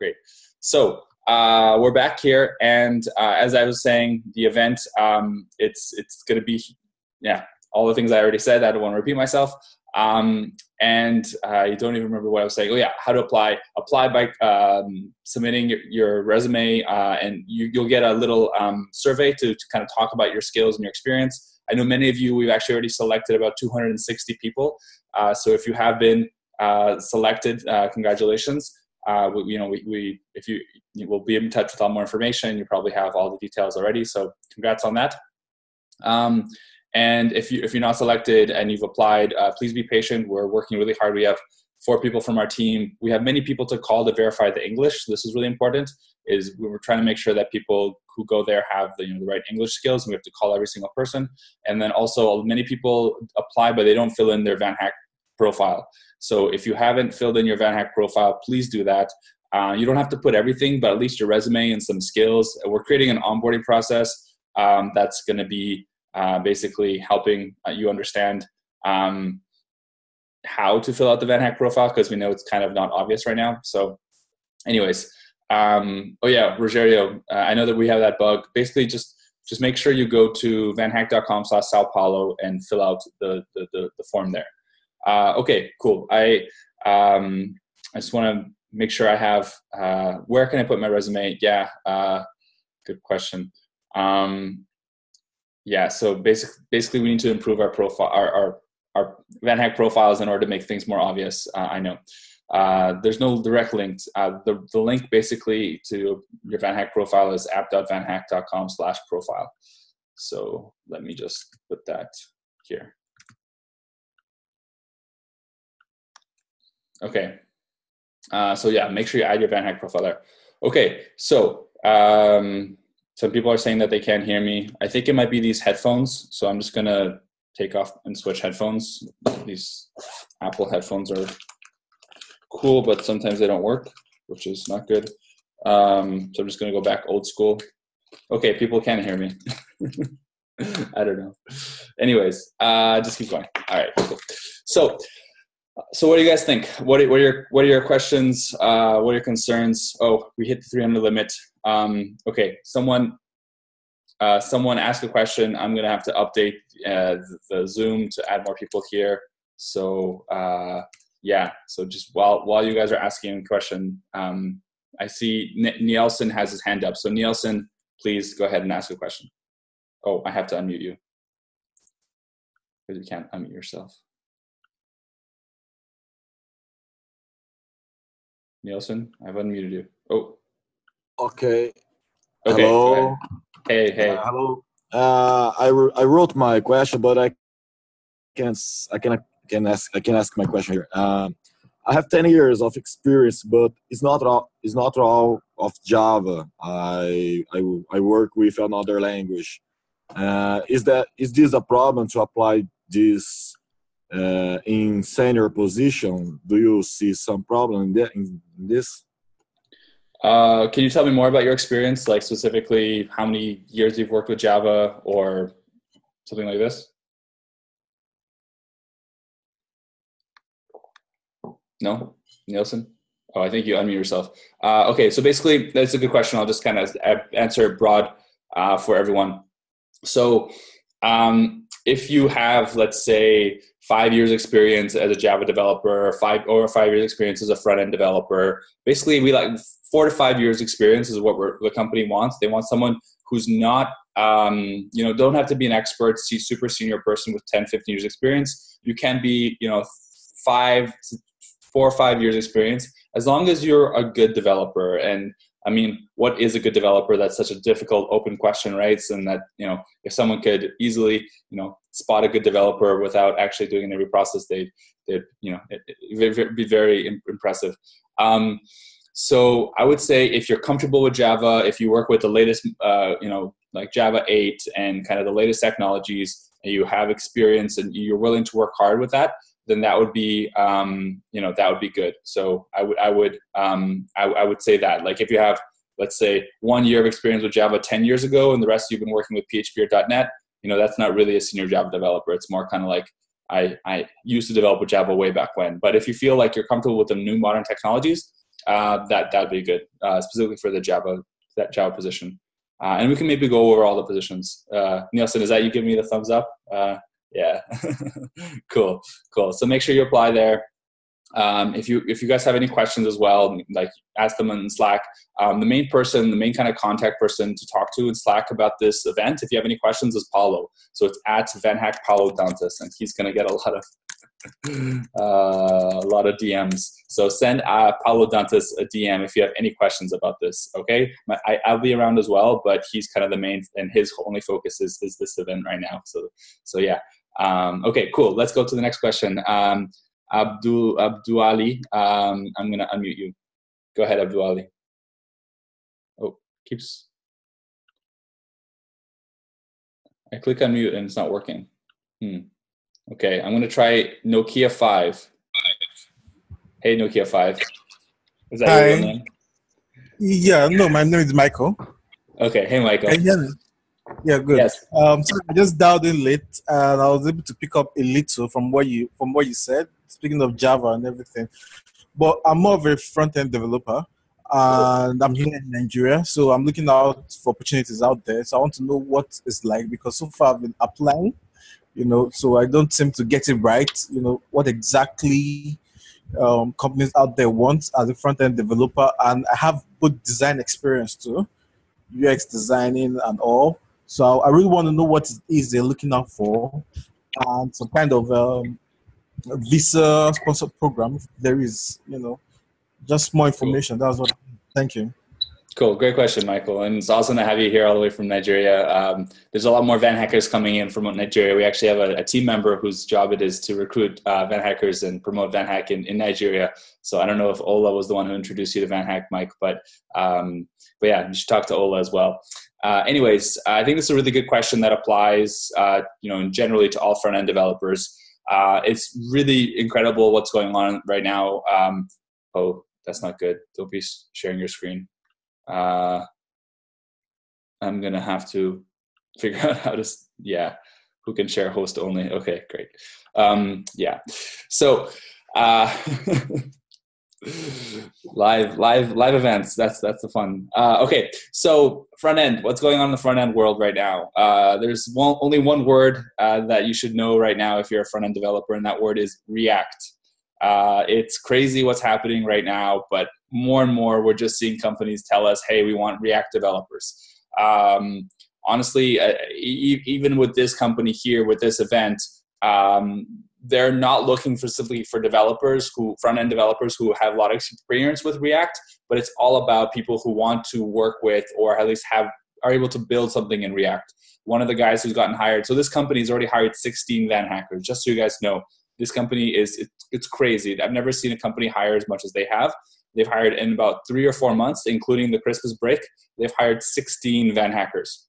great. So we're back here, and as I was saying, the event, it's going to be, all the things I already said. I don't want to repeat myself. And you don't even remember what I was saying. Oh yeah, how to apply. Apply by submitting your resume, and you'll get a little survey to kind of talk about your skills and your experience. I know many of you, we've actually already selected about 260 people. So if you have been selected, congratulations. We'll be in touch with all more information. You probably have all the details already. So congrats on that. And if you're not selected and you've applied, please be patient. We're working really hard. We have 4 people from our team. We have many people to call to verify the English. So this is really important. We're trying to make sure that people who go there have the right English skills, and we have to call every single person. And then also many people apply, but they don't fill in their VanHack profile. So if you haven't filled in your VanHack profile, please do that. You don't have to put everything, but at least your resume and some skills. We're creating an onboarding process that's going to be basically helping you understand how to fill out the VanHack profile, because we know it's kind of not obvious right now. So anyways, oh yeah, Rogerio, I know that we have that bug. Basically just make sure you go to vanhack.com/Sao Paulo and fill out the form there. Okay, cool. I just want to make sure I have, where can I put my resume? Yeah, good question. Yeah, so basically we need to improve our profile, our VanHack profiles in order to make things more obvious. I know. There's no direct links. The link basically to your VanHack profile is app.vanhack.com/profile. So let me just put that here. Okay. So yeah, make sure you add your VanHack profile there. Okay, so some people are saying that they can't hear me. I think it might be these headphones. So I'm just gonna take off and switch headphones. These Apple headphones are cool, but sometimes they don't work, which is not good. So I'm just gonna go back old school. Okay, people can't hear me. I don't know. Anyways, just keep going. All right, cool. So what do you guys think? What are your questions? What are your concerns? Oh, we hit the 300 limit. Okay, someone asked a question. I'm gonna have to update the Zoom to add more people here. So yeah. So just while you guys are asking a question, I see Nielsen has his hand up. So Nielsen, please go ahead and ask a question. Oh, I have to unmute you because you can't unmute yourself. Nielsen, I've unmuted you. Oh. Okay. Okay. Hello. Hey. Hello. I wrote my question, but I can ask my question here. I have 10 years of experience, but it's not all of Java. I work with another language. Is this a problem to apply this in senior position? Do you see some problem in this? Can you tell me more about your experience, like specifically how many years you've worked with Java or something like this? No? Nielsen? Oh, I think you unmute yourself. Okay, so basically, that's a good question. I'll just kind of answer broad for everyone. So if you have, let's say, 5 years experience as a Java developer, 5 years experience as a front-end developer, basically we like 4 to 5 years experience is what the company wants. They want someone who's not, don't have to be an expert, super senior person with 10, 15 years experience. You can be, 4 or 5 years experience, as long as you're a good developer. And I mean, what is a good developer? That's such a difficult open question, right? And that, if someone could easily, spot a good developer without actually doing an interview process, they'd be very impressive. So I would say if you're comfortable with Java, if you work with the latest, like Java 8 and kind of the latest technologies, and you have experience and you're willing to work hard with that, then that would be, that would be good. So I would say that, like, if you have, let's say, 1 year of experience with Java 10 years ago, and the rest you've been working with PHP or .NET, that's not really a senior Java developer. It's more kind of like, I used to develop with Java way back when. But if you feel like you're comfortable with the new modern technologies, that'd be good, specifically for the that Java position. And we can maybe go over all the positions. Nielsen, is that you giving me the thumbs up? Yeah. Cool. So make sure you apply there. If you guys have any questions as well, like ask them in Slack. The main kind of contact person to talk to in Slack about this event, if you have any questions, is Paulo. So it's at VanHack Paulo Dantas, and he's going to get a lot of DMs. So send Paulo Dantas a DM if you have any questions about this. Okay, I'll be around as well, but he's kind of the main, and his only focus is this event right now. So yeah. Okay, cool. Let's go to the next question. Abdul Ali, I'm going to unmute you. Go ahead, Abdul Ali. Oh, I click unmute and it's not working. Okay, I'm going to try Nokia 5. Hey, Nokia 5. Is that Hi. your real name? Yeah, no, my name is Michael. Okay, hey, Michael. Can you hear me? Yeah, good. Yes. So I just dialed in late, and I was able to pick up a little from what you said. Speaking of Java and everything, but I'm more of a front-end developer, and I'm here in Nigeria, so I'm looking out for opportunities out there. So I want to know what it's like, because so far I've been applying, so I don't seem to get it right. What exactly companies out there want as a front-end developer, and I have both design experience too, UX designing and all. So I really want to know what it is they're looking out for, and some kind of visa sponsored program, if there is, just more information. Cool. That's what. Thank you. Cool. Great question, Michael. And it's awesome to have you here all the way from Nigeria. There's a lot more VanHackers coming in from Nigeria. We actually have a team member whose job it is to recruit VanHackers and promote VanHack in Nigeria. So I don't know if Ola was the one who introduced you to VanHack, Mike, but yeah, you should talk to Ola as well. Anyways, I think this is a really good question that applies, generally to all front-end developers. It's really incredible what's going on right now. Oh, that's not good. Don't be sharing your screen. I'm going to have to figure out how to, who can share host only. Okay, great. Yeah. So, live events. That's the fun. Okay. So front end, what's going on in the front end world right now? There's only one word that you should know right now if you're a front end developer, and that word is React. It's crazy what's happening right now, but more and more we're just seeing companies tell us, hey, we want React developers. Honestly, even with this company here, with this event, they're not looking specifically for front-end developers who have a lot of experience with React, but it's all about people who want to work with, or at least are able to build something in React. One of the guys who's gotten hired, so this company has already hired 16 VanHackers, just so you guys know. This company it's crazy. I've never seen a company hire as much as they have. They've hired in about 3 or 4 months, including the Christmas break. They've hired 16 VanHackers.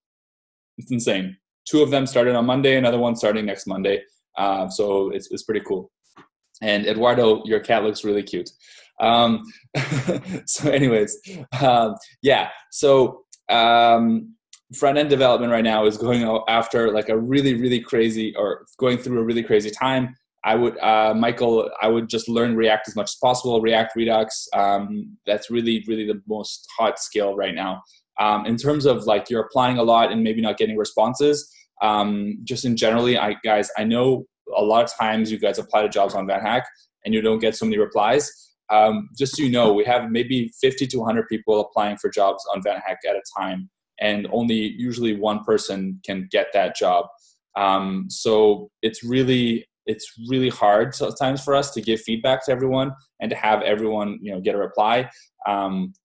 It's insane. 2 of them started on Monday, another one starting next Monday. So it's pretty cool. And Eduardo, your cat looks really cute. So anyways, yeah. So front-end development right now is going after like a really, really crazy, or going through a really crazy time. Michael, I would just learn React as much as possible. React Redux, that's really, really the most hot skill right now. In terms of like you're applying a lot and maybe not getting responses, just in generally, I know a lot of times you guys apply to jobs on VanHack and you don't get so many replies. Just so you know, we have maybe 50 to 100 people applying for jobs on VanHack at a time, and only usually one person can get that job. So it's really hard sometimes for us to give feedback to everyone and to have everyone, get a reply.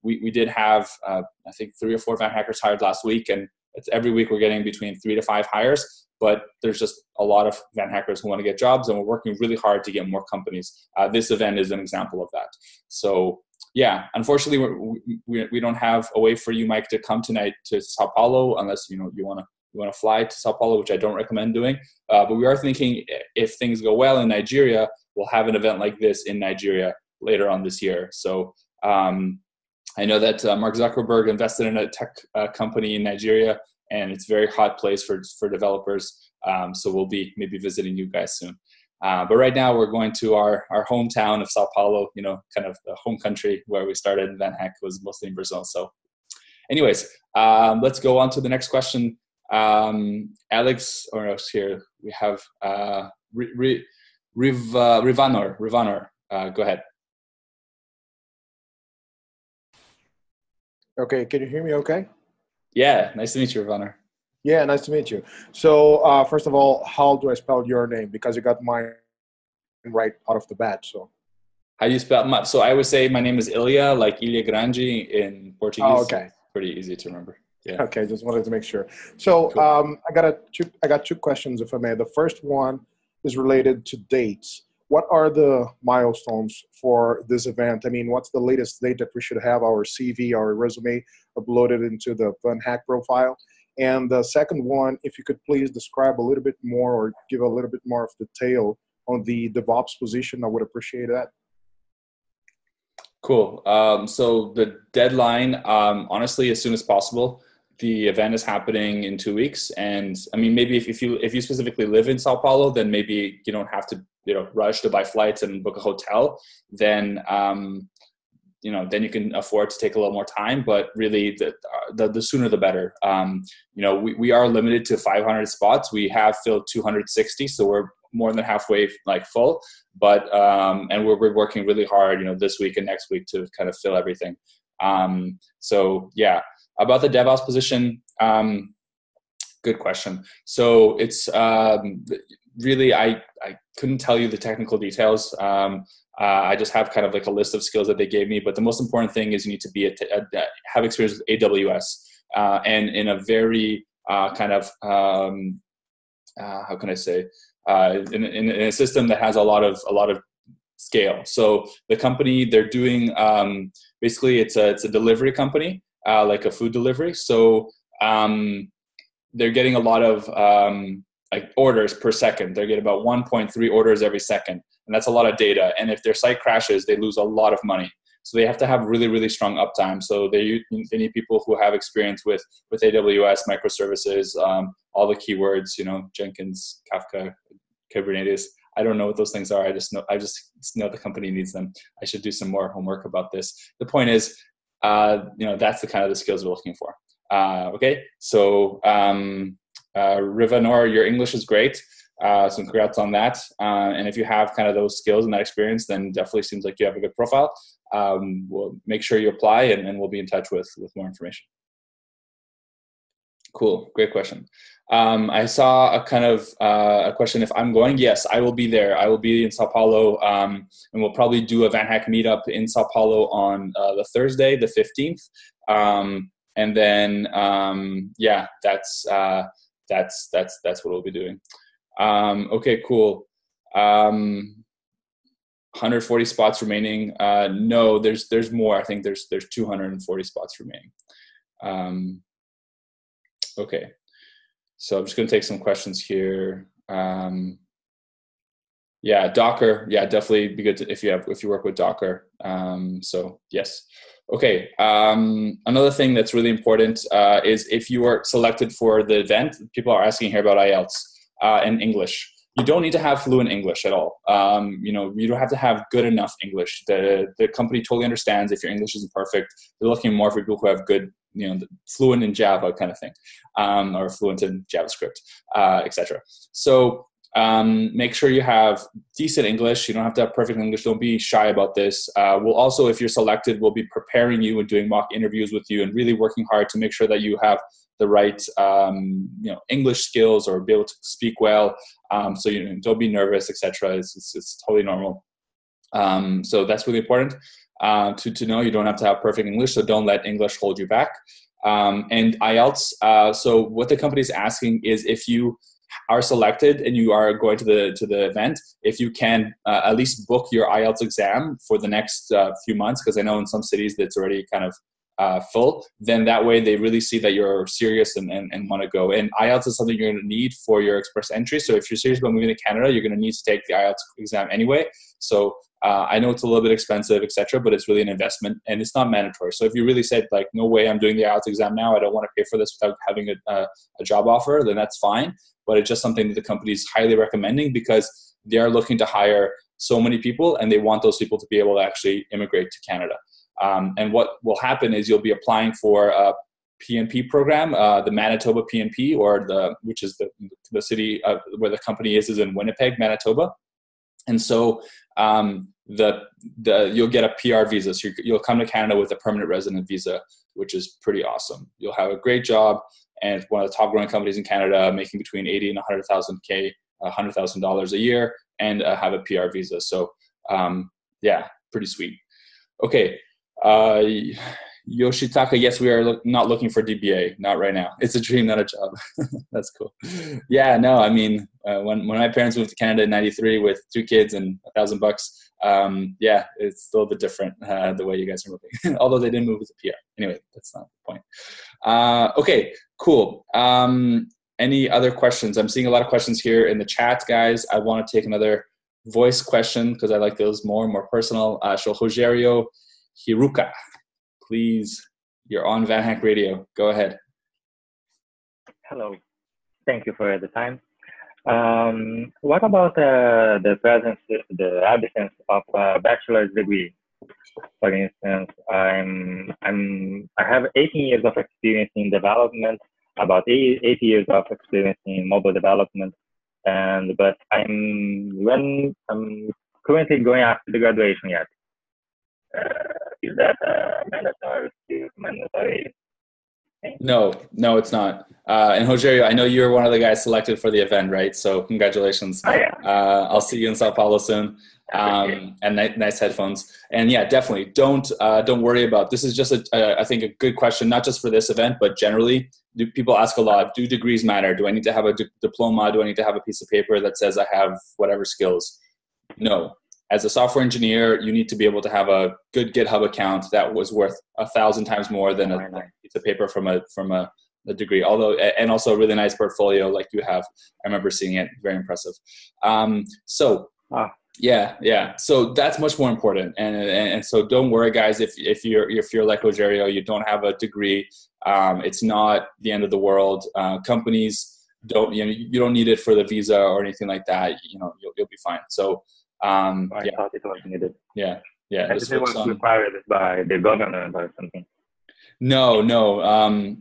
We did have, I think 3 or 4 VanHackers hired last week, and every week we're getting between 3 to 5 hires, but there's just a lot of VanHackers who want to get jobs, and we're working really hard to get more companies. This event is an example of that. So yeah, unfortunately we don't have a way for you, Mike, to come tonight to Sao Paulo, unless, you want to fly to Sao Paulo, which I don't recommend doing. But we are thinking if things go well in Nigeria, we'll have an event like this in Nigeria later on this year. So I know that Mark Zuckerberg invested in a tech company in Nigeria, and it's a very hot place for developers. So we'll be maybe visiting you guys soon. But right now we're going to our hometown of Sao Paulo, kind of the home country where we started. VanHack was mostly in Brazil. So anyways, let's go on to the next question. Alex, or else here we have Rivanor. Go ahead. Okay, can you hear me okay? Yeah, nice to meet you, Rivanor. Yeah, nice to meet you. So first of all, how do I spell your name? Because you got mine right out of the bat. So how do you spell my? So I would say my name is Ilya, like Ilha Grande in Portuguese. Oh, okay. So pretty easy to remember. Yeah. Okay, just wanted to make sure. So cool. I got two questions, if I may. The first one is related to dates. What are the milestones for this event? I mean, what's the latest date that we should have our CV, our resume uploaded into the VanHack profile? And the second one, if you could please describe a little bit more or give a little bit more of detail on the DevOps position, I would appreciate that. Cool. So the deadline, honestly, as soon as possible. The event is happening in 2 weeks, and I mean, maybe if you specifically live in Sao Paulo, then maybe you don't have to rush to buy flights and book a hotel. Then then you can afford to take a little more time. But really, the sooner the better. We are limited to 500 spots. We have filled 260, so we're more than halfway full. But and we're working really hard, this week and next week to kind of fill everything. So yeah. About the DevOps position, good question. So it's really, I couldn't tell you the technical details. I just have kind of like a list of skills that they gave me. But the most important thing is you need to be have experience with AWS and in a very kind of how can I say in a system that has a lot of scale. So the company, they're doing basically it's a delivery company. Like a food delivery. So they're getting a lot of orders per second. They're getting about 1.3 orders every second. And that's a lot of data. And if their site crashes, they lose a lot of money. So they have to have really, really strong uptime. So they need people who have experience with AWS, microservices, all the keywords, Jenkins, Kafka, Kubernetes. I don't know what those things are. I just know the company needs them. I should do some more homework about this. The point is, that's the kind of the skills we're looking for. Okay, so Rivanor, your English is great. So congrats on that. And if you have kind of those skills and that experience, then definitely seems like you have a good profile. We'll make sure you apply, and we'll be in touch with more information. Cool, great question. I saw a kind of a question if I'm going. Yes, I will be there. I will be in Sao Paulo, and we'll probably do a VanHack meetup in Sao Paulo on the Thursday, the 15th. And then that's what we'll be doing. Okay, cool. 140 spots remaining. No, there's more. I think there's 240 spots remaining. Okay. So I'm just going to take some questions here. Docker. Yeah, definitely be good if you work with Docker. So yes. Okay. Another thing that's really important is if you are selected for the event, people are asking here about Ielts and English. You don't need to have fluent English at all. You don't have to have good enough English. The company totally understands if your English isn't perfect. They're looking more for people who have good, fluent in Java kind of thing, or fluent in JavaScript, etc. So make sure you have decent English. You don't have to have perfect English. Don't be shy about this. We'll also, if you're selected, we'll be preparing you and doing mock interviews with you and really working hard to make sure that you have the right, English skills or be able to speak well. So don't be nervous, etc. It's totally normal. So that's really important to know. You don't have to have perfect English, so don't let English hold you back. And IELTS. So what the company is asking is if you are selected and you are going to the event, if you can at least book your IELTS exam for the next few months, because I know in some cities that's already kind of full, then that way they really see that you're serious and want to go. And IELTS is something you're going to need for your express entry. So if you're serious about moving to Canada, you're going to need to take the IELTS exam anyway. So I know it's a little bit expensive, etc., but it's really an investment and it's not mandatory. So if you really said like, no way, I'm doing the IELTS exam now, I don't want to pay for this without having a job offer, then that's fine. but it's just something that the company is highly recommending because they are looking to hire so many people and they want those people to be able to actually immigrate to Canada. And what will happen is you'll be applying for a PNP program, the Manitoba PNP, which is the city where the company is in Winnipeg, Manitoba. And so you'll get a PR visa. So you'll come to Canada with a permanent resident visa, which is pretty awesome. You'll have a great job and one of the top growing companies in Canada, making between $80,000 and $100,000 a year, and have a PR visa. So yeah, pretty sweet. Okay. Yoshitaka, yes, we are not looking for DBA, not right now. It's a dream, not a job. That's cool. Yeah, no, I mean, when my parents moved to Canada in '93 with 2 kids and $1,000, yeah, it's still a bit different the way you guys are moving. Although they didn't move with a PR. Anyway, that's not the point. Okay, cool. Any other questions? I'm seeing a lot of questions here in the chat, guys. I want to take another voice question because I like those more personal. So Rogerio Hiruka. Please, you're on VanHack Radio. Go ahead. Hello. Thank you for the time. What about the absence of a bachelor's degree? For instance, I have 18 years of experience in development, about 8 years of experience in mobile development, but I'm currently going after the graduation yet. Is that mandatory? No, it's not. And Rogerio, I know you're one of the guys selected for the event, right? So congratulations. Oh, yeah. I'll see you in São Paulo soon. And nice headphones. And yeah, definitely don't worry about this. Is just I think a good question, not just for this event, but generally. Do people ask a lot? Do degrees matter? Do I need to have a diploma? Do I need to have a piece of paper that says I have whatever skills? No. As a software engineer, you need to be able to have a good GitHub account that was worth 1,000 times more than a piece of paper from a degree. And also a really nice portfolio like you have. I remember seeing it, very impressive. Yeah. So that's much more important. And so don't worry, guys. If you're like Rogerio, you don't have a degree. It's not the end of the world. Companies you don't need it for the visa or anything like that. You'll be fine. So. I thought it was needed. Yeah. And it was required by the government or something. No.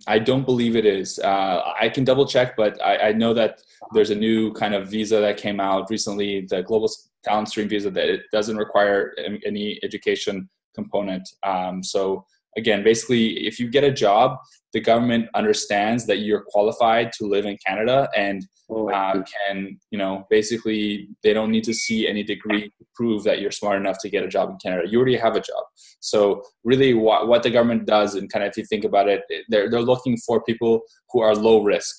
I don't believe it is. I can double check, but I know that there's a new kind of visa that came out recently, the global Downstream visa, that it doesn't require any education component. So again, basically, if you get a job, the government understands that you're qualified to live in Canada and basically they don't need to see any degree to prove that you're smart enough to get a job in Canada. You already have a job. So really what the government does, and kind of if you think about it, they're looking for people who are low risk.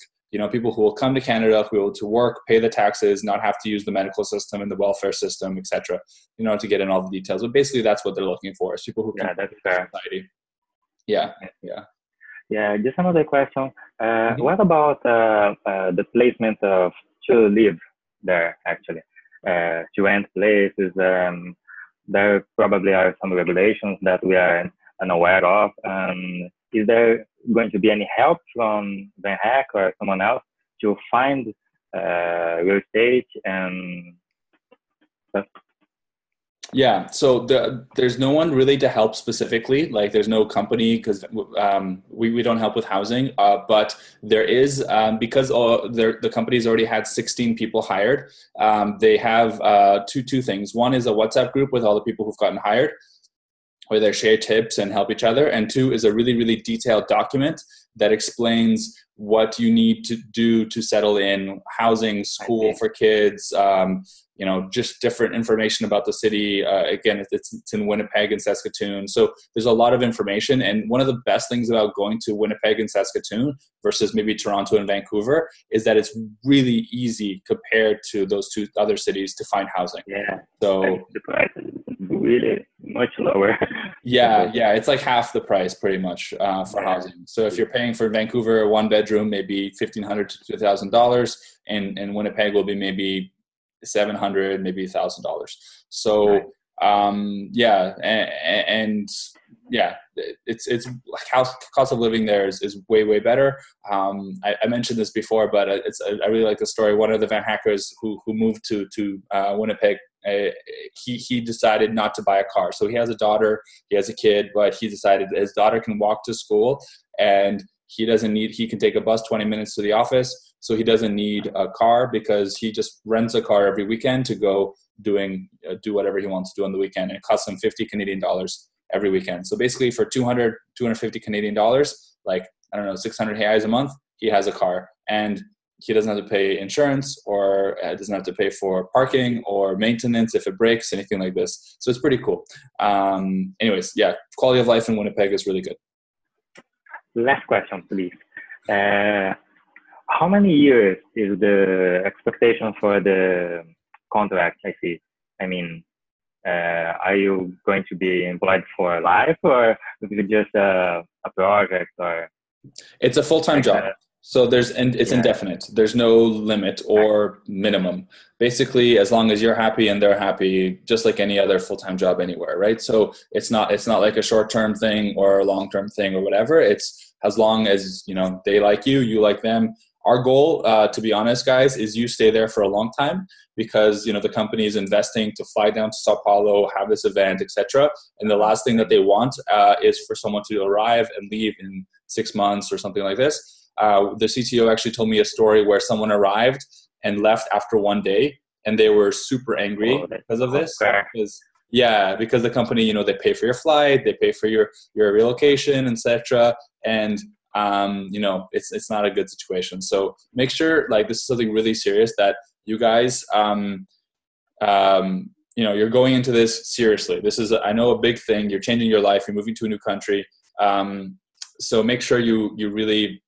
People who will come to Canada, who will to work, pay the taxes, not have to use the medical system and the welfare system, etc. To get in all the details. But basically that's what they're looking for, is people who can that's fair. Society. Yeah. Yeah, just another question. What about the placement to live there, actually? To rent places, there probably are some regulations that we are unaware of. Is there going to be any help from VanHack or someone else to find real estate and stuff? Yeah, so there's no one really to help specifically. Like there's no company because we don't help with housing. But there is because the company's already had 16 people hired. They have two things. One is a WhatsApp group with all the people who've gotten hired, where they share tips and help each other. And 2 is a really, really detailed document that explains what you need to do to settle in, housing, school for kids, just different information about the city. Again, it's in Winnipeg and Saskatoon. So there's a lot of information. And one of the best things about going to Winnipeg and Saskatoon versus maybe Toronto and Vancouver is that it's really easy compared to those 2 other cities to find housing. Yeah. So the price is really much lower. Yeah. It's like half the price pretty much for housing. So if you're paying for Vancouver, 1 bedroom, maybe $1,500 to $2,000, and Winnipeg will be maybe $700, maybe $1,000. So, and yeah, it's house cost of living there is way better. I mentioned this before, but I really like the story. One of the VanHackers who moved to Winnipeg, he decided not to buy a car. So he has a daughter, he has a kid, but he decided his daughter can walk to school, and he can take a bus 20 minutes to the office. So he doesn't need a car because he just rents a car every weekend to go do whatever he wants to do on the weekend. And it costs him 50 Canadian dollars every weekend. So basically for 250 Canadian dollars, like, I don't know, 600 reais a month, he has a car, and he doesn't have to pay insurance, or doesn't have to pay for parking or maintenance if it breaks, anything like this. So it's pretty cool. Anyways, yeah, quality of life in Winnipeg is really good. Last question, please. How many years is the expectation for the contract? I see. I mean, are you going to be employed for life, or is it just a project, or? It's a full-time job. So it's indefinite. There's no limit or minimum. Basically, as long as you're happy and they're happy, just like any other full-time job anywhere, right? So it's not like a short-term thing or a long-term thing or whatever. It's as long as, they like you, you like them. Our goal, to be honest, guys, is you stay there for a long time, because, the company is investing to fly down to São Paulo, have this event, etc. And the last thing that they want is for someone to arrive and leave in 6 months or something like this. The CTO actually told me a story where someone arrived and left after one day, and they were super angry because of this. Because the company, they pay for your flight, they pay for your relocation, etc. And it's not a good situation. So make sure, this is something really serious, that you guys, you're going into this seriously. This is, I know, a big thing. You're changing your life. You're moving to a new country. So make sure you really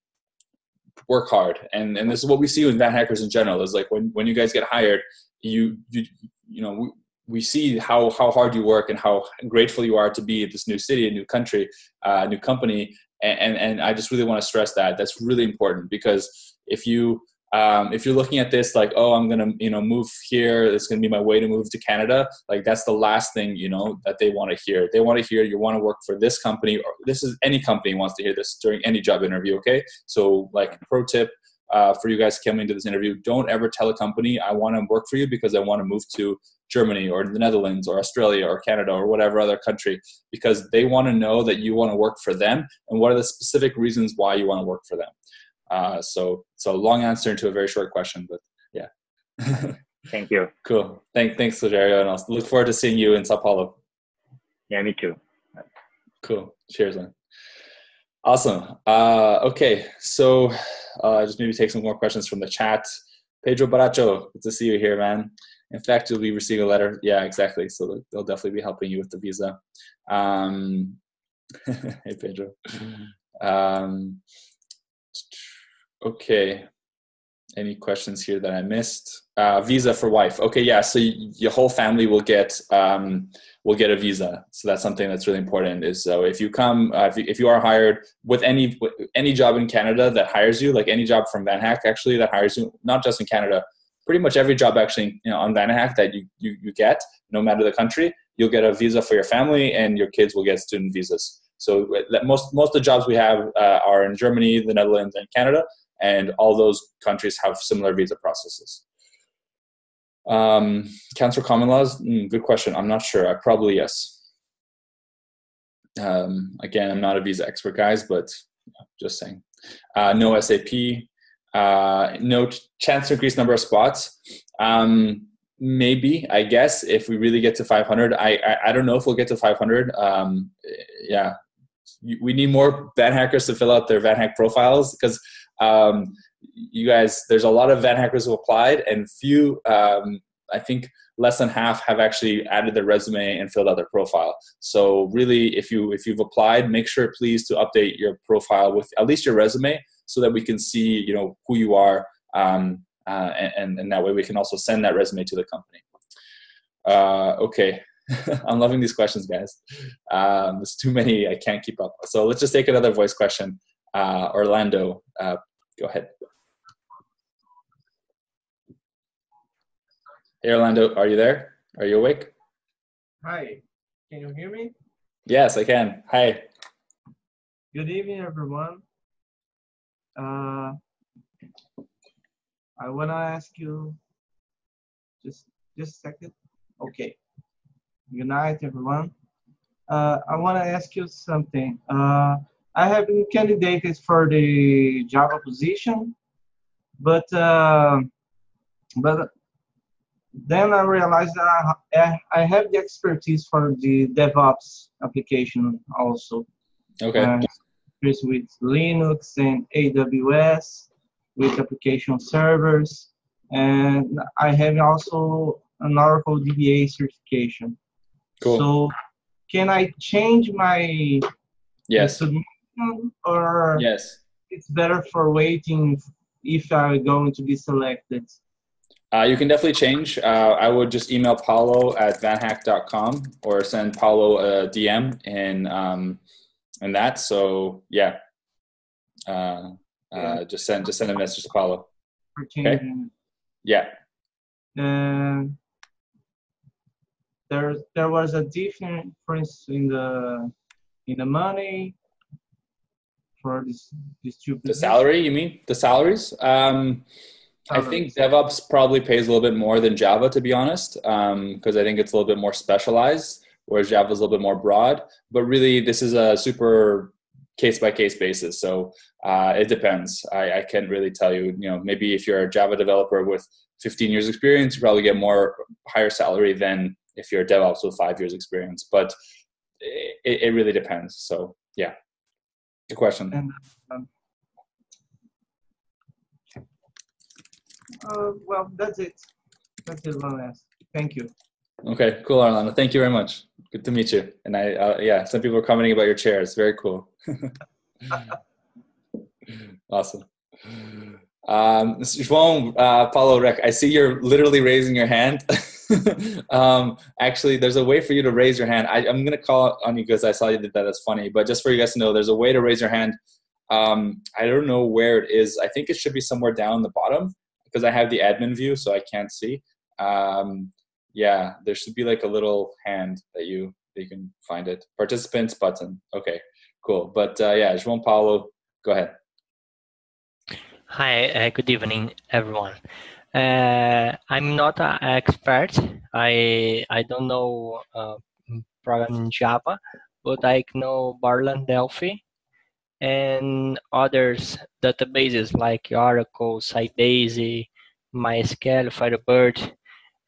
work hard. And this is what we see with VanHackers in general, is like when you guys get hired, we see how hard you work and how grateful you are to be at this new city, a new country, new company. And I just really want to stress that that's really important, because if you're looking at this like, oh, I'm going to, move here, it's going to be my way to move to Canada, like that's the last thing, that they want to hear. They want to hear you want to work for this company, or this is any company wants to hear this during any job interview. Okay. So pro tip, for you guys coming to this interview, don't ever tell a company, I want to work for you because I want to move to Germany or the Netherlands or Australia or Canada or whatever other country, because they want to know that you want to work for them and what are the specific reasons why you want to work for them. So long answer to a very short question, but yeah. Thank you. Cool. Thanks, Rogerio, and I'll look forward to seeing you in Sao Paulo. Yeah, me too. Cool. Cheers, man. Awesome. Okay, so just maybe take some more questions from the chat. Pedro Baracho, good to see you here, man. In fact, you'll be receiving a letter. Yeah, exactly. So they'll definitely be helping you with the visa. Hey, Pedro. Okay. Any questions here that I missed? Visa for wife. Okay, yeah. So your whole family will get a visa. So that's something that's really important. Is so if you come, if you are hired with any job in Canada that hires you, like any job from VanHack actually that hires you, not just in Canada, pretty much every job actually, on VanHack that you get, no matter the country, you'll get a visa for your family, and your kids will get student visas. So most of the jobs we have are in Germany, the Netherlands, and Canada. And all those countries have similar visa processes. Counts for common laws? Good question. I'm not sure. Probably yes. Again, I'm not a visa expert, guys, but just saying. No SAP. No chance to increase number of spots. Maybe, I guess, if we really get to 500. I don't know if we'll get to 500. Yeah. We need more VanHackers to fill out their VanHack profiles, because you guys, there's a lot of VanHackers who applied, and few, I think less than half have actually added their resume and filled out their profile. So really, if you've applied, make sure please to update your profile with at least your resume, so that we can see who you are, and that way we can also send that resume to the company. Okay. I'm loving these questions, guys. There's too many. I can't keep up. So let's just take another voice question. Orlando, go ahead. Hey, Orlando, are you there? Are you awake? Hi, can you hear me? Yes, I can. Hi. Good evening, everyone. I want to ask you just a second. Okay. Good night, everyone. I want to ask you something. I have been candidated for the Java position, but then I realized that I have the expertise for the DevOps application also. Okay. With Linux and AWS, with application servers, and I have also an Oracle DBA certification. Cool. So can I change my submission, or yes, it's better for waiting if I'm going to be selected? You can definitely change. I would just email Paulo at vanhack.com or send Paulo a DM and that. So yeah, just send a message to Paulo. Okay. Yeah. And there was a difference in the money for these two positions. The salary, you mean? The salaries? I think DevOps probably pays a little bit more than Java, to be honest, because I think it's a little bit more specialized, whereas Java is a little bit more broad. But really, this is a super case-by-case basis, so it depends. I can't really tell you. Maybe if you're a Java developer with 15 years experience, you probably get higher salary than if you're a DevOps with 5 years experience. But it really depends. So yeah, good question. And, well, that's it. That's it, Lance. Thank you. Okay, cool, Orlando. Thank you very much. Good to meet you. And some people are commenting about your chairs. Very cool. Awesome. João, Paulo, Rec, I see you're literally raising your hand. Actually, there's a way for you to raise your hand. I'm going to call on you because I saw you did that. That's funny. But just for you guys to know, there's a way to raise your hand. I don't know where it is. I think it should be somewhere down the bottom, because I have the admin view, so I can't see. Yeah, there should be like a little hand that you can find it. Participants button. Okay, cool. But yeah, João Paulo, go ahead. Hi, good evening, everyone. I'm not an expert. I don't know programming Java, but I know Barland Delphi and others databases like Oracle, Sybase, MySQL, Firebird.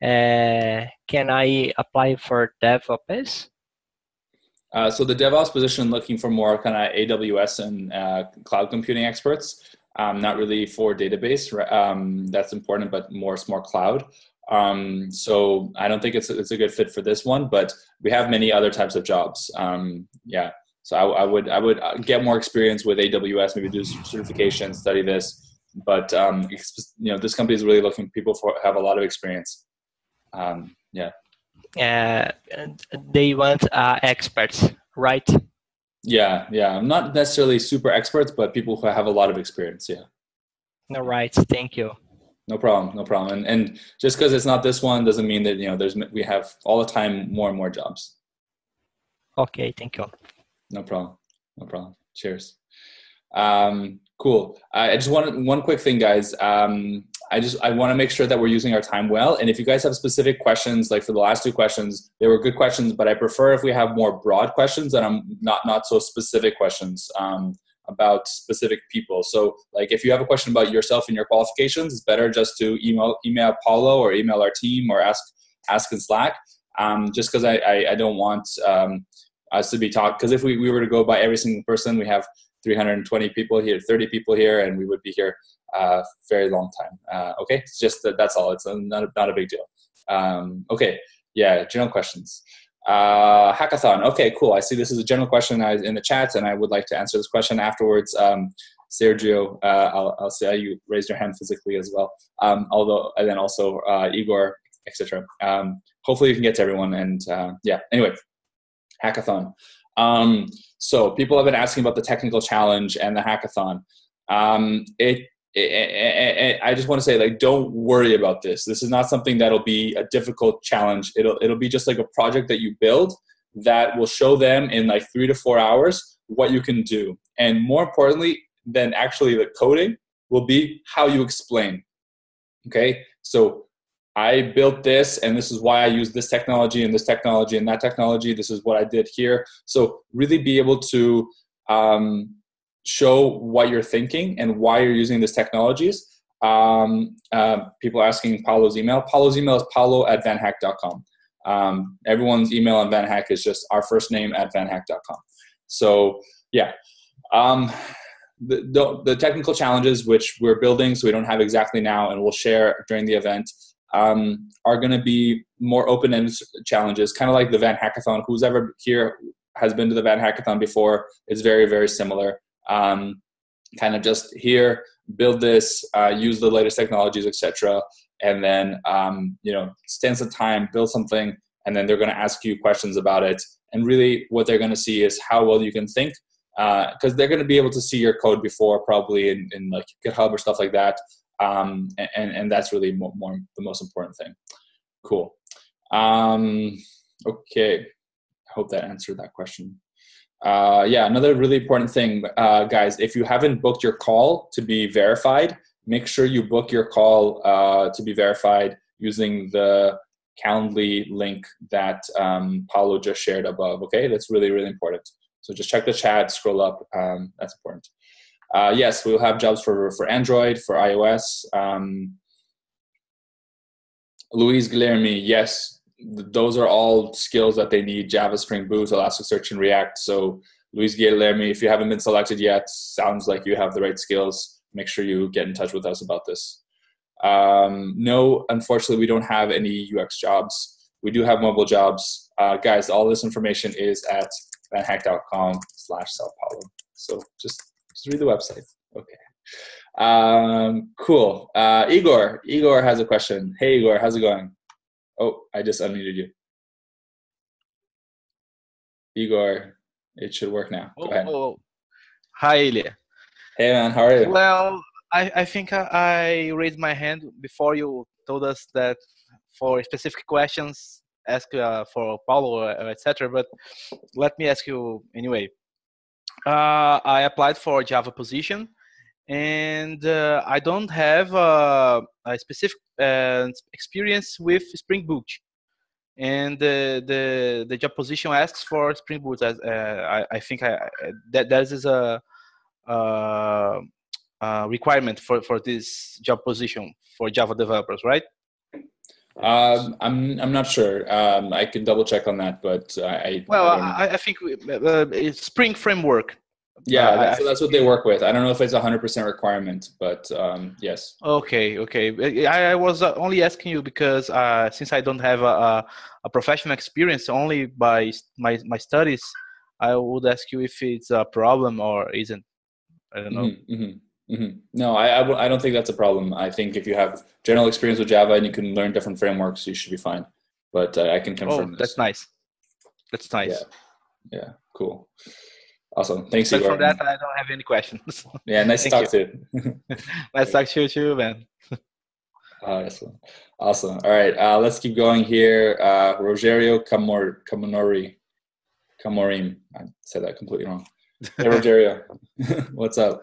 Can I apply for DevOps? So the DevOps position, looking for more kind of AWS and cloud computing experts. Not really for database. That's important, but more cloud. So I don't think it's a good fit for this one, but we have many other types of jobs. Yeah. So I would get more experience with AWS, maybe do certification, study this. But this company is really looking for people who have a lot of experience. Yeah. They want experts, right? Yeah. Not necessarily super experts, but people who have a lot of experience. Yeah. All right. Thank you. No problem. And just because it's not this one doesn't mean that we have all the time more and more jobs. Okay. Thank you. No problem. Cheers. Cool. I just wanted one quick thing, guys. I want to make sure that we're using our time well. And if you guys have specific questions, like for the last two questions, they were good questions, but I prefer if we have more broad questions and not so specific questions about specific people. So like if you have a question about yourself and your qualifications, it's better just to email Paulo or email our team or ask in Slack. Just because I don't want us to be talked, because if we were to go by every single person, we have 320 people here, 30 people here, and we would be here a very long time. Okay, it's just that's all. It's not a big deal. Okay, yeah, general questions. Hackathon. Okay, cool. I see this is a general question in the chat, and I would like to answer this question afterwards. Sergio, I'll see how you raised your hand physically as well. And then also Igor, etc. Hopefully you can get to everyone. And yeah, anyway, hackathon. So people have been asking about the technical challenge and the hackathon. I just want to say, like, don't worry about this. This is not something that'll be a difficult challenge. It'll be just like a project that you build. that will show them in like 3 to 4 hours what you can do. And more importantly than actually the coding will be how you explain. Okay, so I built this, and this is why I use this technology and this technology and that technology. This is what I did here. So really be able to show what you're thinking and why you're using these technologies. People asking Paulo's email. Paulo's email is paulo@vanhack.com. Everyone's email on VanHack is just our first name @vanhack.com. So yeah. The technical challenges which we're building, so we don't have exactly now, and we'll share during the event, are going to be more open-ended challenges, kind of like the VanHackathon. Who's ever here has been to the VanHackathon before? It's very, very similar. Kind of just here, build this, use the latest technologies, etc., and then spend some time, build something, and then they're going to ask you questions about it. And really, what they're going to see is how well you can think. Because they're going to be able to see your code before, probably in like GitHub or stuff like that, and that's really more the most important thing. Cool. Okay, I hope that answered that question. Yeah, another really important thing, guys, if you haven't booked your call to be verified, make sure you book your call to be verified using the Calendly link that Paulo just shared above. Okay, that's really, really important. So just check the chat, scroll up. That's important. Yes, we'll have jobs for Android, for iOS. Luis Guilherme, yes, those are all skills that they need: Java, Spring Boot, Elasticsearch, and React. So Luis Guilherme, if you haven't been selected yet, sounds like you have the right skills. Make sure you get in touch with us about this. No, unfortunately, we don't have any UX jobs. We do have mobile jobs. Guys, all this information is at vanhack.com/Sao Paulo. So just read the website. Okay. Cool. Igor has a question. Hey, Igor, how's it going? Oh, I just unmuted you. Igor, it should work now. Go ahead. Hi, Ilya. Hey, man, how are you? Well, I think I raised my hand before you told us that for specific questions, ask for Paulo, etc. But let me ask you anyway. I applied for a Java position, and I don't have a specific experience with Spring Boot. And the job position asks for Spring Boot. As I think that is a requirement for this job position for Java developers, right? I'm not sure. I can double check on that, but I think it's Spring Framework. Yeah, so that's what they work with. I don't know if it's 100% requirement, but yes. Okay. I was only asking you because since I don't have a professional experience, only by my studies, I would ask you if it's a problem or isn't. I don't know. No, I don't think that's a problem. I think if you have general experience with Java and you can learn different frameworks, you should be fine. But I can confirm. Oh, that's nice. That's nice. Yeah, cool. Awesome. Thanks, But Igor. for that, I don't have any questions. Yeah, nice to talk to you. Nice to talk to you too, man. Awesome. All right, let's keep going here. Rogerio Camorim. I said that completely wrong. Hey, Rogerio. What's up?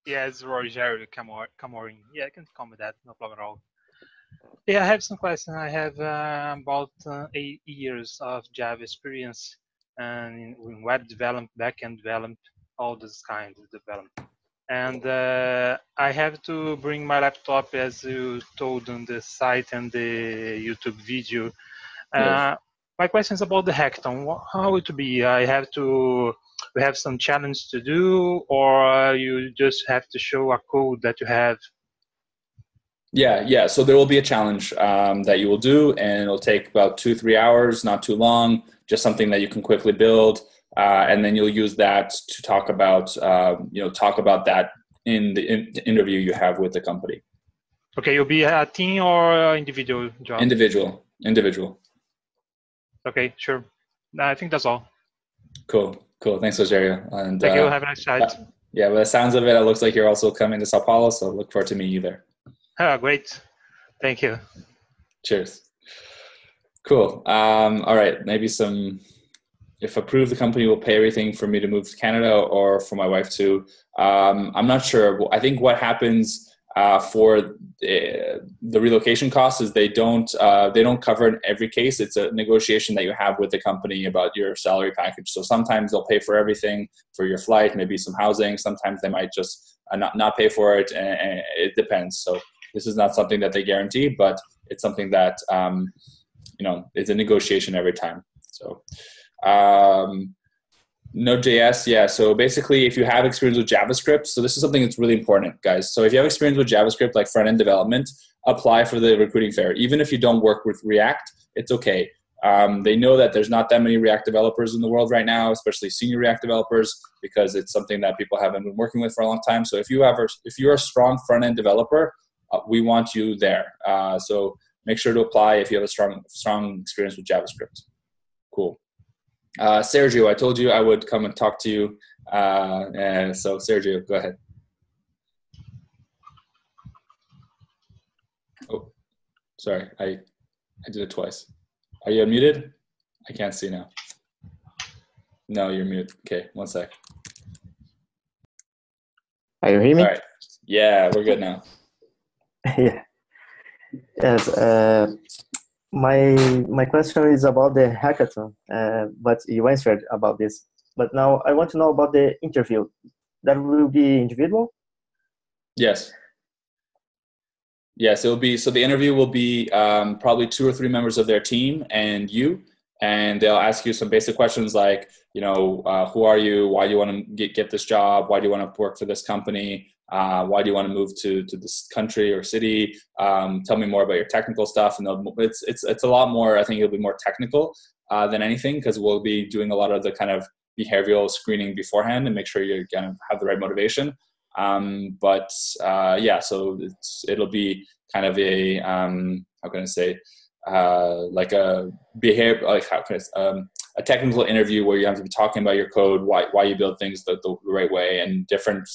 Yeah, it's Rogerio Camorim. Yeah, I can comment with that. No problem at all. Yeah, I have some questions. I have about 8 years of Java experience and in web development, backend development, all this kind of development. And I have to bring my laptop, as you told on the site and the YouTube video. Yes. My question is about the hackathon. How it will be? We have some challenge to do, or you just have to show a code that you have? Yeah. So there will be a challenge that you will do, and it'll take about 2-3 hours, not too long, just something that you can quickly build. And then you'll use that to talk about that in the interview you have with the company. Okay, you'll be a team or individual job? Individual. Okay, sure. I think that's all. Cool. Thanks, Rogerio. And thank you. Have a nice night. Yeah, by the sounds of it, looks like you're also coming to Sao Paulo, so look forward to meeting you there. Oh, great. Thank you. Cheers. Cool. All right, maybe some if approved, the company will pay everything for me to move to Canada or for my wife too. I'm not sure. I think what happens for the relocation costs is they don't cover in every case. It's a negotiation that you have with the company about your salary package. So sometimes they'll pay for everything, for your flight, maybe some housing. Sometimes they might just not pay for it, and it depends. So this is not something that they guarantee, but it's something that it's a negotiation every time. So Node.js, yeah. So basically, if you have experience with JavaScript, so this is something that's really important, guys. So if you have experience with JavaScript, like front-end development, apply for the recruiting fair. Even if you don't work with React, it's okay. They know that there's not that many React developers in the world right now, especially senior React developers, because it's something that people haven't been working with for a long time. So if you're a strong front-end developer, we want you there. So make sure to apply if you have a strong experience with JavaScript. Cool. Sergio, I told you I would come and talk to you. So Sergio, go ahead. Oh, sorry, I did it twice. Are you unmuted? I can't see now. No, you're mute. Okay, one sec. Are you hearing me? All right. Yeah, we're good now. Yeah. Yes. My question is about the hackathon, but you answered about this. But now I want to know about the interview. That will be individual? Yes. Yes, it'll be. So the interview will be probably 2 or 3 members of their team and you, and they'll ask you some basic questions like, who are you? Why do you want to get this job? Why do you want to work for this company? Why do you want to move to this country or city? Tell me more about your technical stuff. And it's a lot more, I think it'll be more technical than anything, because we'll be doing a lot of the kind of behavioral screening beforehand and make sure you're going to have the right motivation. Yeah, so it'll be kind of a, how can I say, like a a technical interview where you have to be talking about your code, why you build things the right way, and different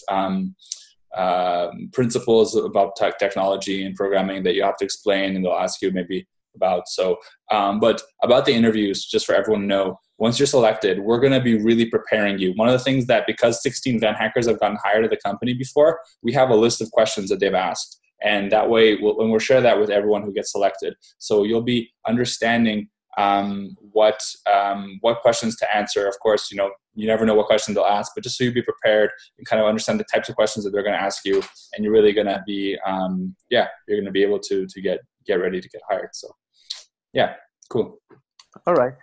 principles about technology and programming that you have to explain, and they'll ask you maybe about. So, but about the interviews, just for everyone to know, once you're selected, we're going to be really preparing you. One of the things that, because 16 VanHackers have gotten hired at the company before, we have a list of questions that they've asked. And that way, we'll share that with everyone who gets selected. So you'll be understanding what questions to answer. Of course, you never know what question they'll ask, but just so you be prepared and kind of understand the types of questions that they're going to ask you, and you're really going to be, you're going to be able to get ready to get hired. So, yeah, cool. All right.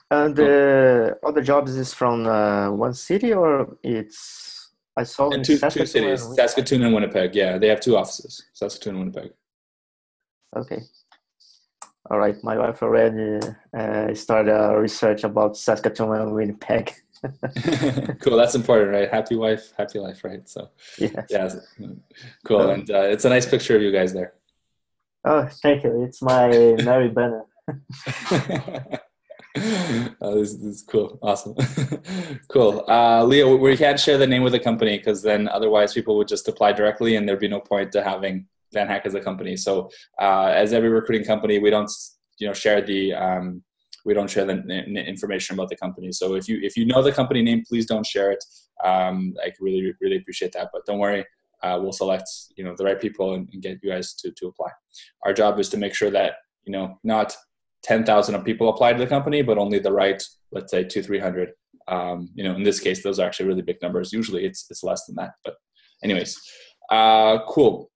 And the other jobs is from one city, or it's, I saw in two cities, Saskatoon and Winnipeg. Yeah, they have 2 offices, Saskatoon and Winnipeg. Okay. All right. My wife already started research about Saskatoon and Winnipeg. Cool. That's important, right? Happy wife, happy life, right? So, yes. Yeah, cool. And it's a nice picture of you guys there. Oh, thank you. It's my Mary banner. Oh, this is cool. Awesome. Cool. Leo, we can't share the name of the company, because then otherwise people would just apply directly and there'd be no point to having VanHack as a company. So as every recruiting company, we don't share the information about the company. So if you know the company name, please don't share it. I really, really appreciate that. But don't worry, we'll select the right people and get you guys to apply. Our job is to make sure that not 10,000 people apply to the company, but only the right, let's say 200-300. In this case, those are actually really big numbers. Usually it's less than that. But anyways, cool.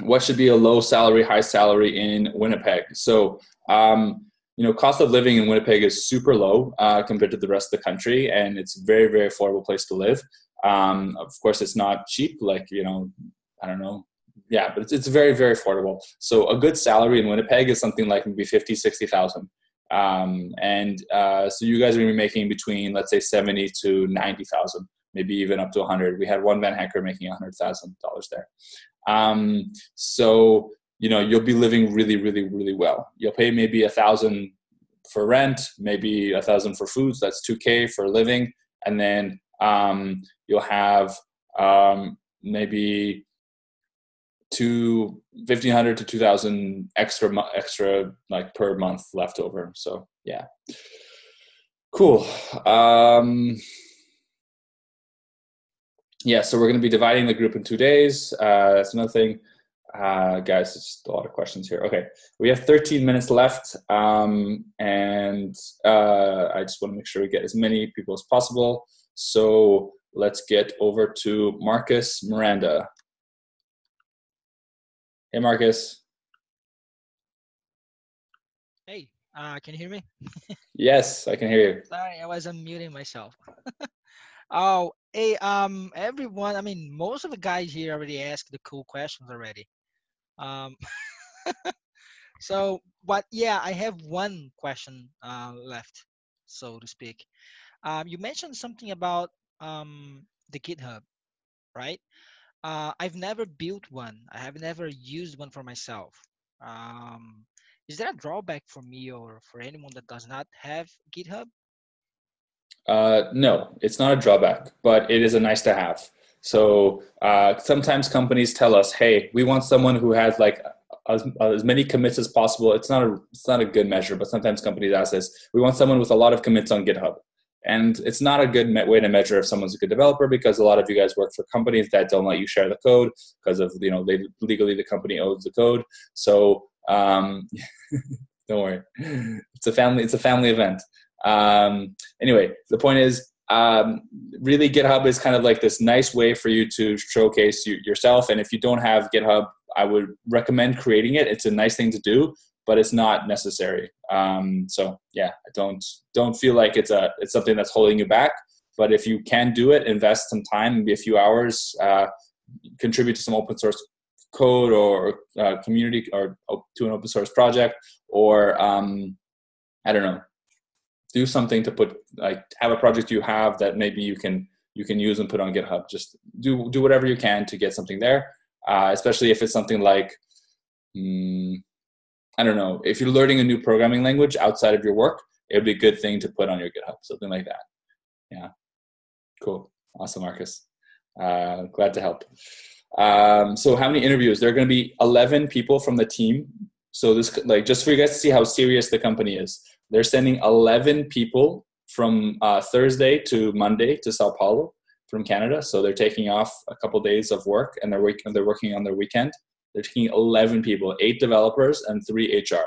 What should be a low salary, high salary in Winnipeg? So, cost of living in Winnipeg is super low compared to the rest of the country, and it's a very, very affordable place to live. Of course, it's not cheap, like, I don't know. Yeah, but it's very, very affordable. So a good salary in Winnipeg is something like maybe 50, 60,000. So you guys are going to be making between, let's say, 70 to 90,000, maybe even up to 100. We had one VanHacker making $100,000 there. So, you'll be living really, really, really well. You'll pay maybe 1,000 for rent, maybe 1,000 for food. So that's $2,000 for living. And then you'll have maybe $1,500 to $2,000 extra like per month left over. So yeah. Cool. Yeah, so we're going to be dividing the group in 2 days. That's another thing. Guys, it's just a lot of questions here. Okay, we have 13 minutes left, and I just want to make sure we get as many people as possible. So let's get over to Marcus Miranda. Hey, Marcus. Hey, can you hear me? Yes, I can hear you. Sorry, I was unmuting myself. Oh, hey, everyone. I mean, most of the guys here already asked the cool questions already. Um, so, but yeah, I have one question left, so to speak. You mentioned something about the GitHub, right? I've never built one. I have never used one for myself. Um, is there a drawback for me or for anyone that does not have GitHub? No, it's not a drawback, but it is a nice to have. So sometimes companies tell us, hey, we want someone who has like as many commits as possible. It's not a good measure, but sometimes companies ask us, we want someone with a lot of commits on GitHub. And it's not a good way to measure if someone's a good developer, because a lot of you guys work for companies that don't let you share the code because of, legally the company owns the code. So don't worry, it's a family event. Anyway, the point is, really GitHub is kind of like this nice way for you to showcase yourself. And if you don't have GitHub, I would recommend creating it. It's a nice thing to do, but it's not necessary. So yeah, I don't feel like it's something that's holding you back. But if you can do it, invest some time, maybe a few hours, contribute to some open source code or community or to an open source project, or I don't know, do something to put, like, have a project you have that maybe you can use and put on GitHub. Just do whatever you can to get something there, especially if it's something like, I don't know, if you're learning a new programming language outside of your work, it would be a good thing to put on your GitHub, something like that. Yeah, cool, awesome, Marcus. Glad to help. So how many interviews? There are going to be 11 people from the team. So this, like, just for you guys to see how serious the company is, they're sending 11 people from Thursday to Monday to São Paulo from Canada. So they're taking off a couple days of work, and they're working on their weekend. They're taking 11 people, 8 developers and 3 HR.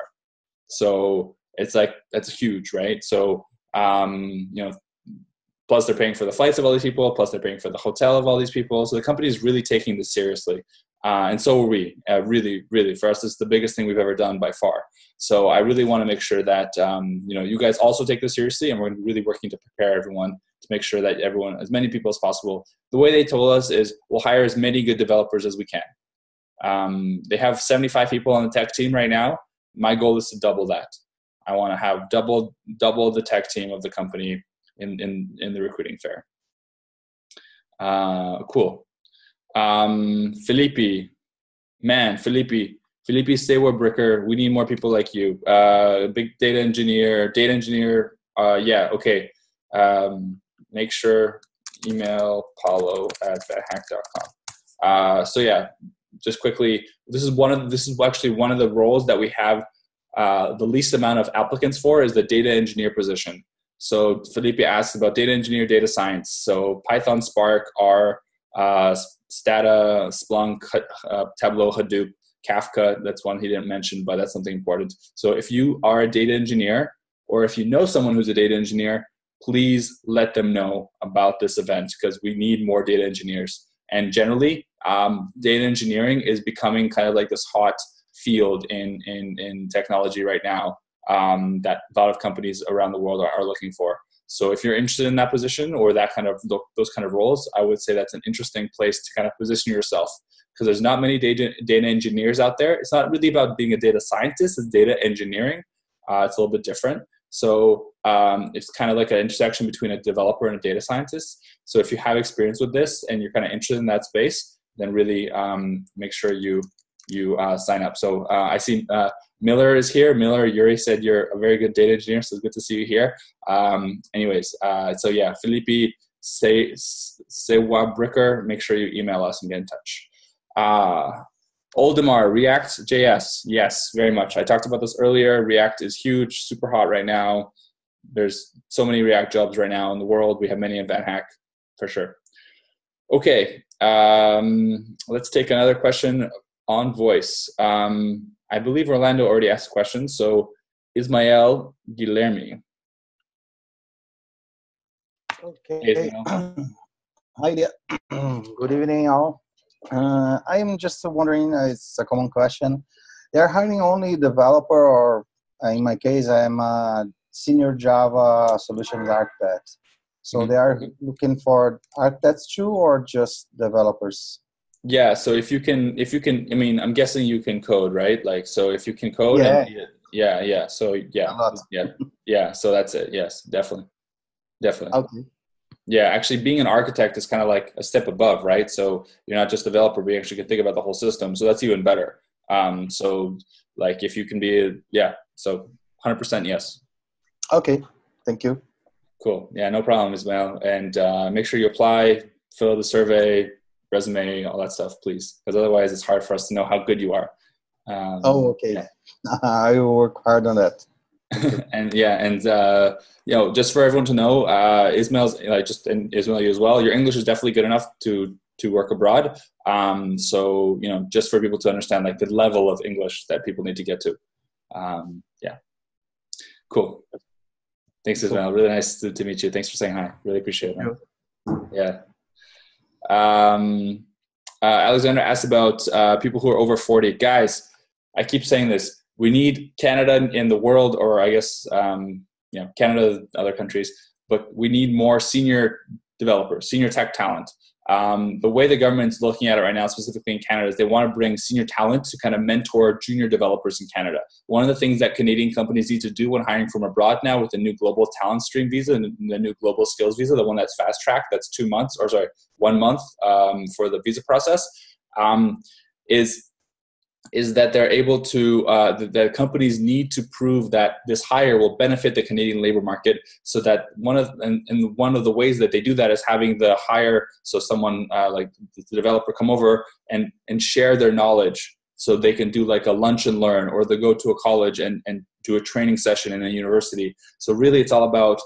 So it's like, that's huge, right? So, plus they're paying for the flights of all these people, plus they're paying for the hotel of all these people. So the company is really taking this seriously. And so are we. Really, really, for us, it's the biggest thing we've ever done by far. So I really want to make sure that, you guys also take this seriously, and we're really working to prepare everyone to make sure that everyone, as many people as possible. The way they told us is, we'll hire as many good developers as we can. They have 75 people on the tech team right now. My goal is to double that. I want to have double the tech team of the company in the recruiting fair. Cool. Felipe, stay with Bricker. We need more people like you. Big data engineer. Yeah, okay. Make sure email paulo@vanhack.com. So yeah, just quickly, this is actually one of the roles that we have the least amount of applicants for, is the data engineer position. So Felipe asked about data engineer, data science. So Python, Spark, R, Stata, Splunk, Tableau, Hadoop, Kafka. That's one he didn't mention, but that's something important. So if you are a data engineer, or if you know someone who's a data engineer, please let them know about this event, because we need more data engineers. And generally, data engineering is becoming kind of like this hot field in technology right now, that a lot of companies around the world are looking for. So if you're interested in that position, or that kind of those kind of roles, I would say that's an interesting place to kind of position yourself, because there's not many data engineers out there. It's not really about being a data scientist, it's data engineering. It's a little bit different. So it's kind of like an intersection between a developer and a data scientist. So if you have experience with this and you're kind of interested in that space, then really make sure you sign up. So I see Miller is here. Miller, Yuri said you're a very good data engineer, so it's good to see you here. Anyways, so yeah, Felipe, Sewa Bricker, make sure you email us and get in touch. Oldemar, React.js. Yes, very much. I talked about this earlier. React is huge, super hot right now. there's so many React jobs right now in the world. We have many in VanHack for sure. Okay, let's take another question on voice. I believe Orlando already asked a question, so Ismael Guilherme. Okay. Hey, Ismael. Hi there. Good evening, all. I'm just wondering, it's a common question. They're hiring only developer, or in my case, I'm a senior Java solutions architect. So they are looking for architects too, or just developers? Yeah. So if you can, I mean, I'm guessing you can code, right? Like, so if you can code, Yeah. Yeah. So A lot. yeah. So that's it. Yes, definitely. Okay. Yeah, actually being an architect is kind of like a step above, right? So you're not just a developer, but you actually can think about the whole system. So that's even better. So like if you can be, so 100% yes. Okay, thank you. Cool. Yeah, no problem, Ismail. And make sure you apply, fill out the survey, resume, all that stuff, please. Because otherwise it's hard for us to know how good you are. Okay. Yeah. I will work hard on that. And just for everyone to know, Ismail's Ismail, you as well. Your English is definitely good enough to work abroad. So just for people to understand like the level of English that people need to get to. Cool. Thanks, Ismail. Really nice to meet you. Thanks for saying hi. Really appreciate it. Yeah. Alexander asked about people who are over 40. Guys, I keep saying this. We need Canada in the world, or I guess, Canada, other countries, but we need more senior developers, senior tech talent. The way the government's looking at it right now, specifically in Canada, is they want to bring senior talent to kind of mentor junior developers in Canada. One of the things that Canadian companies need to do when hiring from abroad now with the new global talent stream visa and the new global skills visa, the one that's fast tracked, that's 1 month for the visa process, is that they're able to, the companies need to prove that this hire will benefit the Canadian labor market, so that one of the ways that they do that is having the hire, so someone like the developer come over and share their knowledge, so they can do like a lunch and learn, or they go to a college and do a training session in a university. So really it's all about,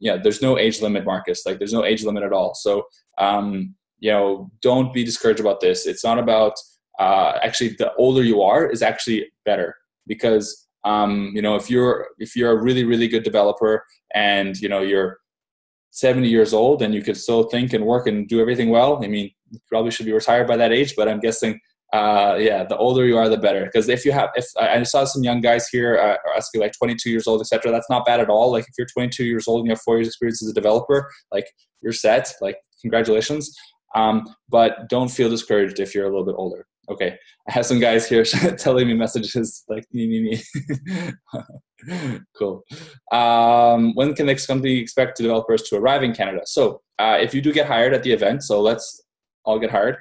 there's no age limit, Marcus, like there's no age limit at all. So, don't be discouraged about this. It's not about, actually the older you are is actually better, because if you're a really, really good developer and you're 70 years old and you can still think and work and do everything well, I mean, you probably should be retired by that age, but I'm guessing the older you are, the better. Because if I saw some young guys here asking like 22 years old, etc., that's not bad at all. Like if you're 22 years old and you have 4 years experience as a developer, like you're set, like congratulations. But don't feel discouraged if you're a little bit older. Okay, I have some guys here telling me messages like me. Cool. When can next company expect developers to arrive in Canada? So if you do get hired at the event, so let's all get hired,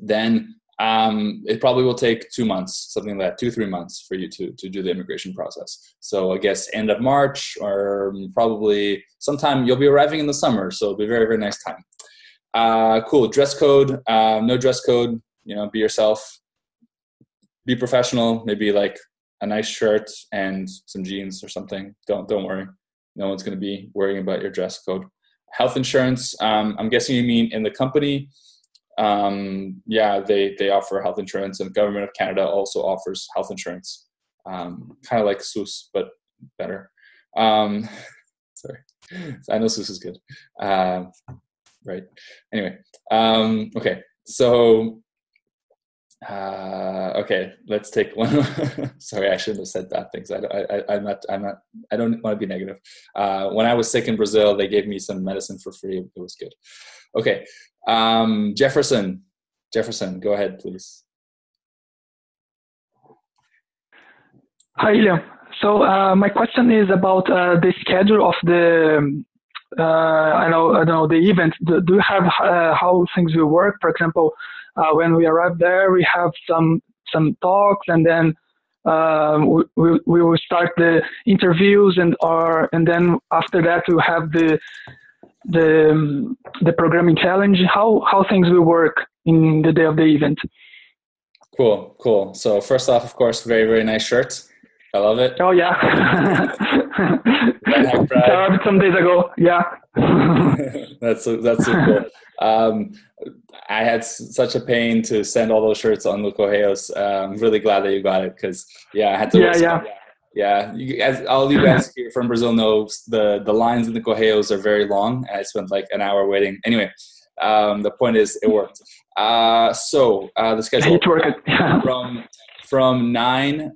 then it probably will take 2 months, something like that, 2-3 months for you to do the immigration process. So I guess end of March, or probably sometime you'll be arriving in the summer. So it'll be a very, very nice time. Cool. Dress code, no dress code, be yourself, be professional, maybe like a nice shirt and some jeans or something. Don't worry. No one's going to be worrying about your dress code. Health insurance. I'm guessing you mean in the company. They offer health insurance, and the government of Canada also offers health insurance. Kind of like SUS, but better. Sorry. I know SUS is good. Right. Anyway. Okay. So, okay, let's take one. Sorry, I shouldn't have said bad things. I don't want to be negative. When I was sick in Brazil, they gave me some medicine for free. It was good. Okay. Jefferson, go ahead, please. Hi, Ilya. So my question is about the schedule of the I know the event. Do you have how things will work? For example, when we arrive there, we have some talks, and then we will start the interviews, and then after that we'll have the programming challenge. How things will work in the day of the event? Cool. So first off, of course, very, very nice shirt. I love it. Oh yeah. VanHack pride. Some days ago. Yeah. That's so cool. I had such a pain to send all those shirts on the Correios. I'm really glad that you got it because I had to. Yeah. As all you guys here from Brazil know, the lines in the Correios are very long. I spent like an hour waiting. Anyway, the point is it worked. So the schedule from 9,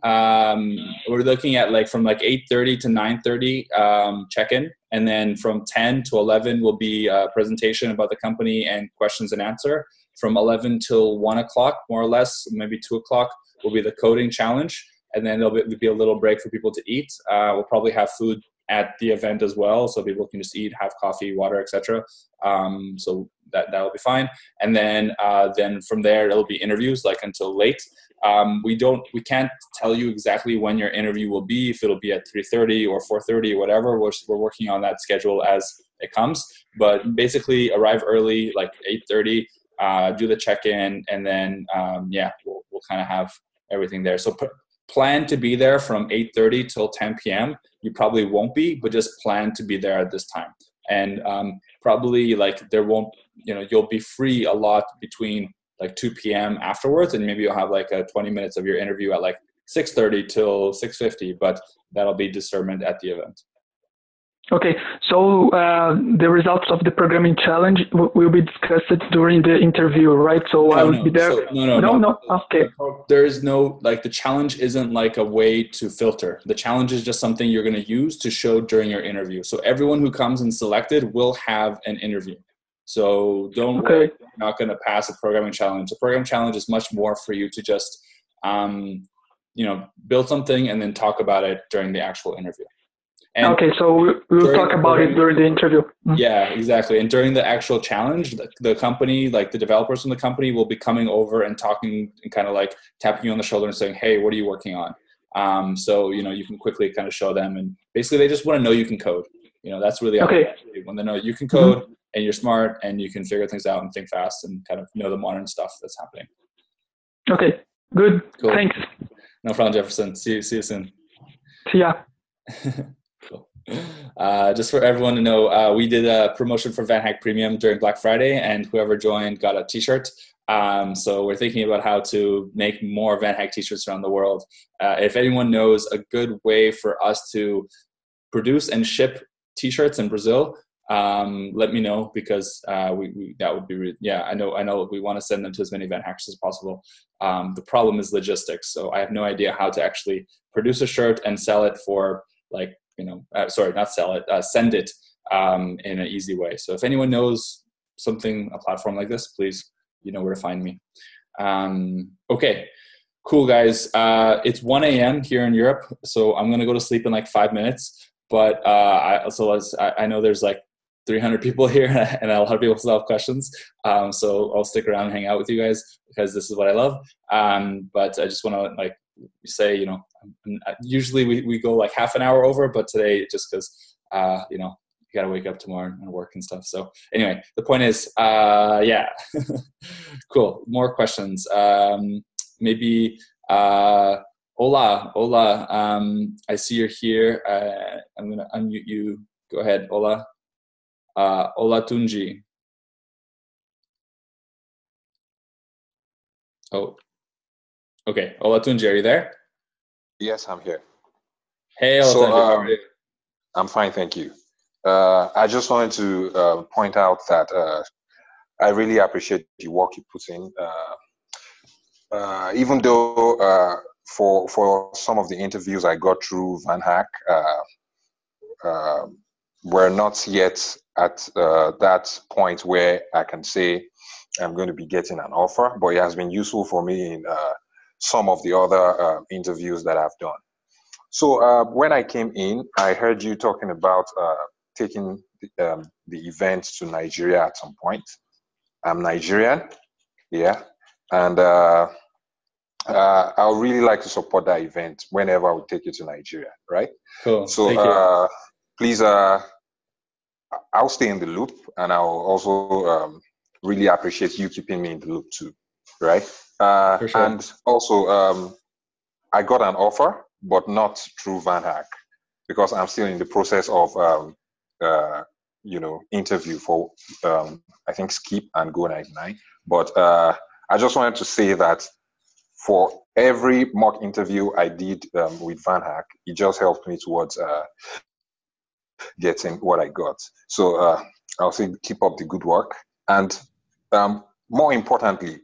we're looking at like from like 8:30 to 9:30 check-in, and then from 10 to 11 will be a presentation about the company and questions and answer. From 11 till 1 o'clock, more or less, maybe 2 o'clock, will be the coding challenge, and then there'll be a little break for people to eat. We'll probably have food at the event as well, so people can just eat, have coffee, water, etc. So that'll be fine. And then from there it'll be interviews like until late. We can't tell you exactly when your interview will be, if it'll be at 3:30 or 4:30 or whatever. We're working on that schedule as it comes. But basically arrive early, like 8:30, do the check-in, and then we'll kind of have everything there. So plan to be there from 8:30 till 10 p.m. You probably won't be, but just plan to be there at this time. And probably like there won't, you'll be free a lot between like 2 p.m. afterwards, and maybe you'll have like 20 minutes of your interview at like 6:30 till 6:50, but that'll be determined at the event. Okay, so the results of the programming challenge will be discussed during the interview, right? So I will be there. No. Okay. There is no, like, the challenge isn't like a way to filter. The challenge is just something you're going to use to show during your interview. So everyone who comes and selected will have an interview. So don't worry, you're not going to pass a programming challenge. The programming challenge is much more for you to just, build something and then talk about it during the actual interview. And okay, so we'll talk about it during the interview. Yeah, exactly. And during the actual challenge, the company, like the developers from the company, will be coming over and talking and kind of like tapping you on the shoulder and saying, "Hey, what are you working on?" So you can quickly kind of show them, and basically they just want to know you can code. That's really all they want to know. You can code, and you're smart, and you can figure things out and think fast and kind of know the modern stuff that's happening. Okay, good. Cool. Thanks. No problem, Jefferson. See you soon. See ya. Cool. Just for everyone to know, we did a promotion for VanHack Premium during Black Friday, and whoever joined got a t-shirt. So we're thinking about how to make more VanHack t-shirts around the world. If anyone knows a good way for us to produce and ship t-shirts in Brazil, let me know, because that would be really, I know we want to send them to as many VanHacks as possible. The problem is logistics. So I have no idea how to actually produce a shirt and sell it for send it in an easy way. So if anyone knows a platform like this, please, you know where to find me. Okay, cool, guys. It's 1 a.m. here in Europe, so I'm gonna go to sleep in like 5 minutes. But I know there's like 300 people here, and a lot of people still have questions. So I'll stick around and hang out with you guys because this is what I love. But I just want to say, usually we go like half an hour over, but today just because you got to wake up tomorrow and work and stuff. So anyway, the point is, cool. More questions. Maybe Ola. I see you're here. I'm gonna unmute you. Go ahead, Ola. Ola Tunji. Oh, okay. Ola Tunji, are you there? Yes, I'm here. Hey, Ola Tunji, how are you? I'm fine, thank you. I just wanted to point out that I really appreciate the work you put in. Even though for some of the interviews I got through VanHack, we're not yet at that point where I can say I'm going to be getting an offer, but it has been useful for me in some of the other interviews that I've done. So when I came in, I heard you talking about taking the event to Nigeria at some point. I'm Nigerian, yeah, and I would really like to support that event whenever I would take you to Nigeria, right? Cool. So please, I'll stay in the loop, and I'll also really appreciate you keeping me in the loop too, right? For sure. And also, I got an offer but not through VanHack, because I'm still in the process of interview for I think Skip and Go99. But I just wanted to say that for every mock interview I did with VanHack, it just helped me towards getting what I got. So I'll say keep up the good work. And more importantly,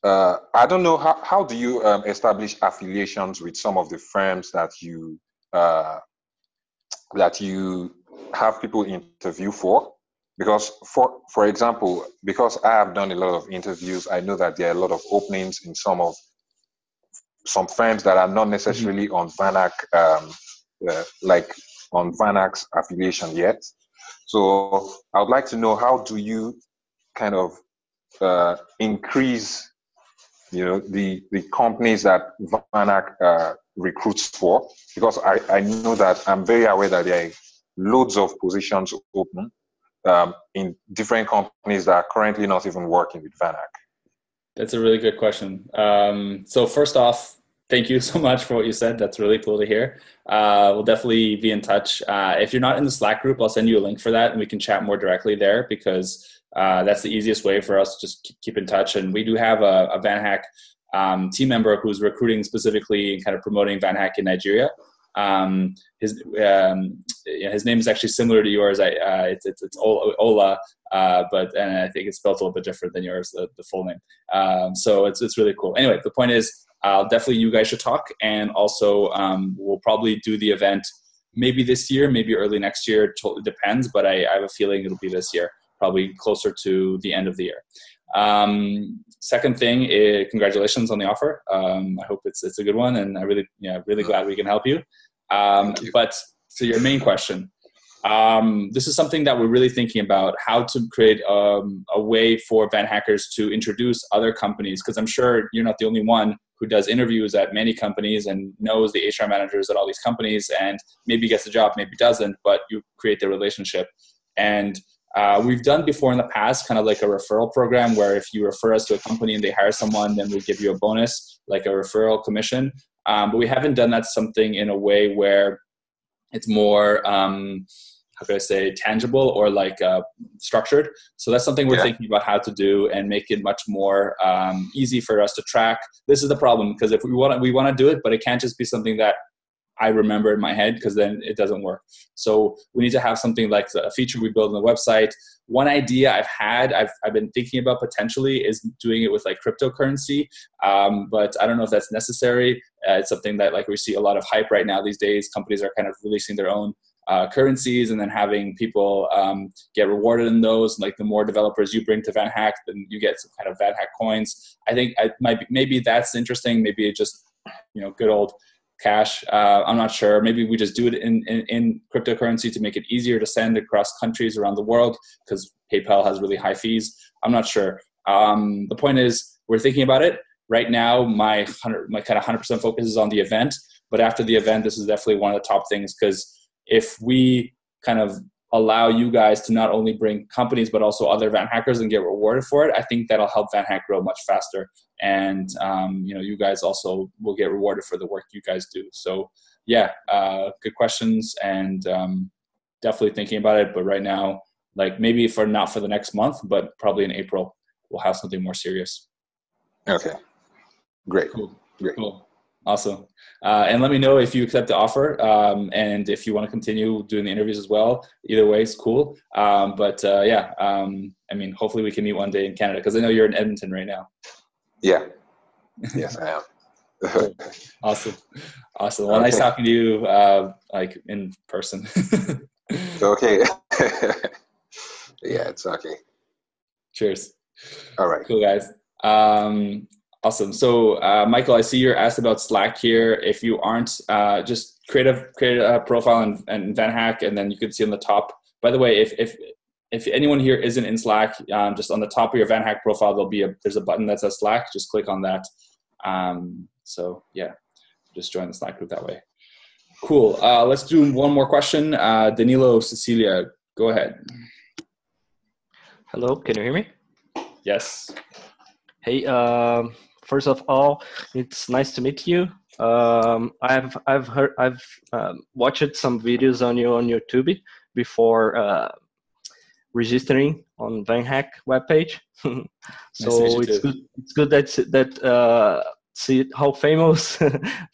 I don't know, how do you establish affiliations with some of the firms that you have people interview for? Because for example, because I have done a lot of interviews, I know that there are a lot of openings in some firms that are not necessarily on VanHack, like on VanHack's affiliation yet. So I would like to know, how do you kind of increase, the companies that VanHack recruits for? Because I know that I'm very aware that there are loads of positions open in different companies that are currently not even working with VanHack. That's a really good question. So first off, thank you so much for what you said. That's really cool to hear. We'll definitely be in touch. If you're not in the Slack group, I'll send you a link for that and we can chat more directly there, because that's the easiest way for us to just keep in touch. And we do have a VanHack team member who's recruiting specifically and kind of promoting VanHack in Nigeria. His name is actually similar to yours. It's Ola, but I think it's spelled a little bit different than yours, the full name. So it's really cool. Anyway, the point is, definitely you guys should talk, and also we'll probably do the event maybe this year, maybe early next year. It totally depends, but I have a feeling it'll be this year, probably closer to the end of the year. Second thing is, congratulations on the offer. I hope it's a good one, and I really glad we can help you. But to your main question, this is something that we're really thinking about, how to create a way for VanHackers to introduce other companies, because I'm sure you're not the only one who does interviews at many companies and knows the HR managers at all these companies, and maybe gets the job, maybe doesn't, but you create the relationship. And we've done before in the past kind of like a referral program where if you refer us to a company and they hire someone, then we give you a bonus, like a referral commission. But we haven't done that something in a way where it's more, how could I say, tangible or like structured. So that's something we're thinking about how to do and make it much more easy for us to track. This is the problem, because if we want to do it, but it can't just be something that I remember in my head, because then it doesn't work. So we need to have something like a feature we build on the website. One idea I've been thinking about potentially is doing it with like cryptocurrency, but I don't know if that's necessary. It's something that like we see a lot of hype right now these days. Companies are kind of releasing their own currencies and then having people get rewarded in those. Like the more developers you bring to VanHack, then you get some kind of VanHack coins. I think maybe that's interesting. Maybe it just, good old cash. I'm not sure. Maybe we just do it in cryptocurrency to make it easier to send across countries around the world, because PayPal has really high fees. I'm not sure. The point is, we're thinking about it. Right now, my kind of 100% focus is on the event. But after the event, this is definitely one of the top things, because if we kind of allow you guys to not only bring companies, but also other VanHackers and get rewarded for it, I think that'll help VanHack grow much faster. And, you guys also will get rewarded for the work you guys do. So yeah, good questions, and definitely thinking about it. But right now, like maybe not for the next month, but probably in April, we'll have something more serious. Okay. Great. Cool. Great. Cool. Awesome. And let me know if you accept the offer, and if you want to continue doing the interviews as well. Either way is cool. Hopefully we can meet one day in Canada, because I know you're in Edmonton right now. Yeah. Yes, I am. Cool. Awesome. Well, nice talking to you, like in person. Okay. Yeah, it's okay. Cheers. All right. Cool, guys. Awesome. So, Michael, I see you're asked about Slack here. If you aren't, just create a profile in VanHack, and then you can see on the top. By the way, if anyone here isn't in Slack, just on the top of your VanHack profile, there's a button that says Slack. Just click on that. So yeah, just join the Slack group that way. Cool. Let's do one more question. Danilo, Cecilia, go ahead. Hello, can you hear me? Yes. Hey, first of all, it's nice to meet you. I've watched some videos on you on YouTube before registering on VanHack webpage. So it's good. It's good that see how famous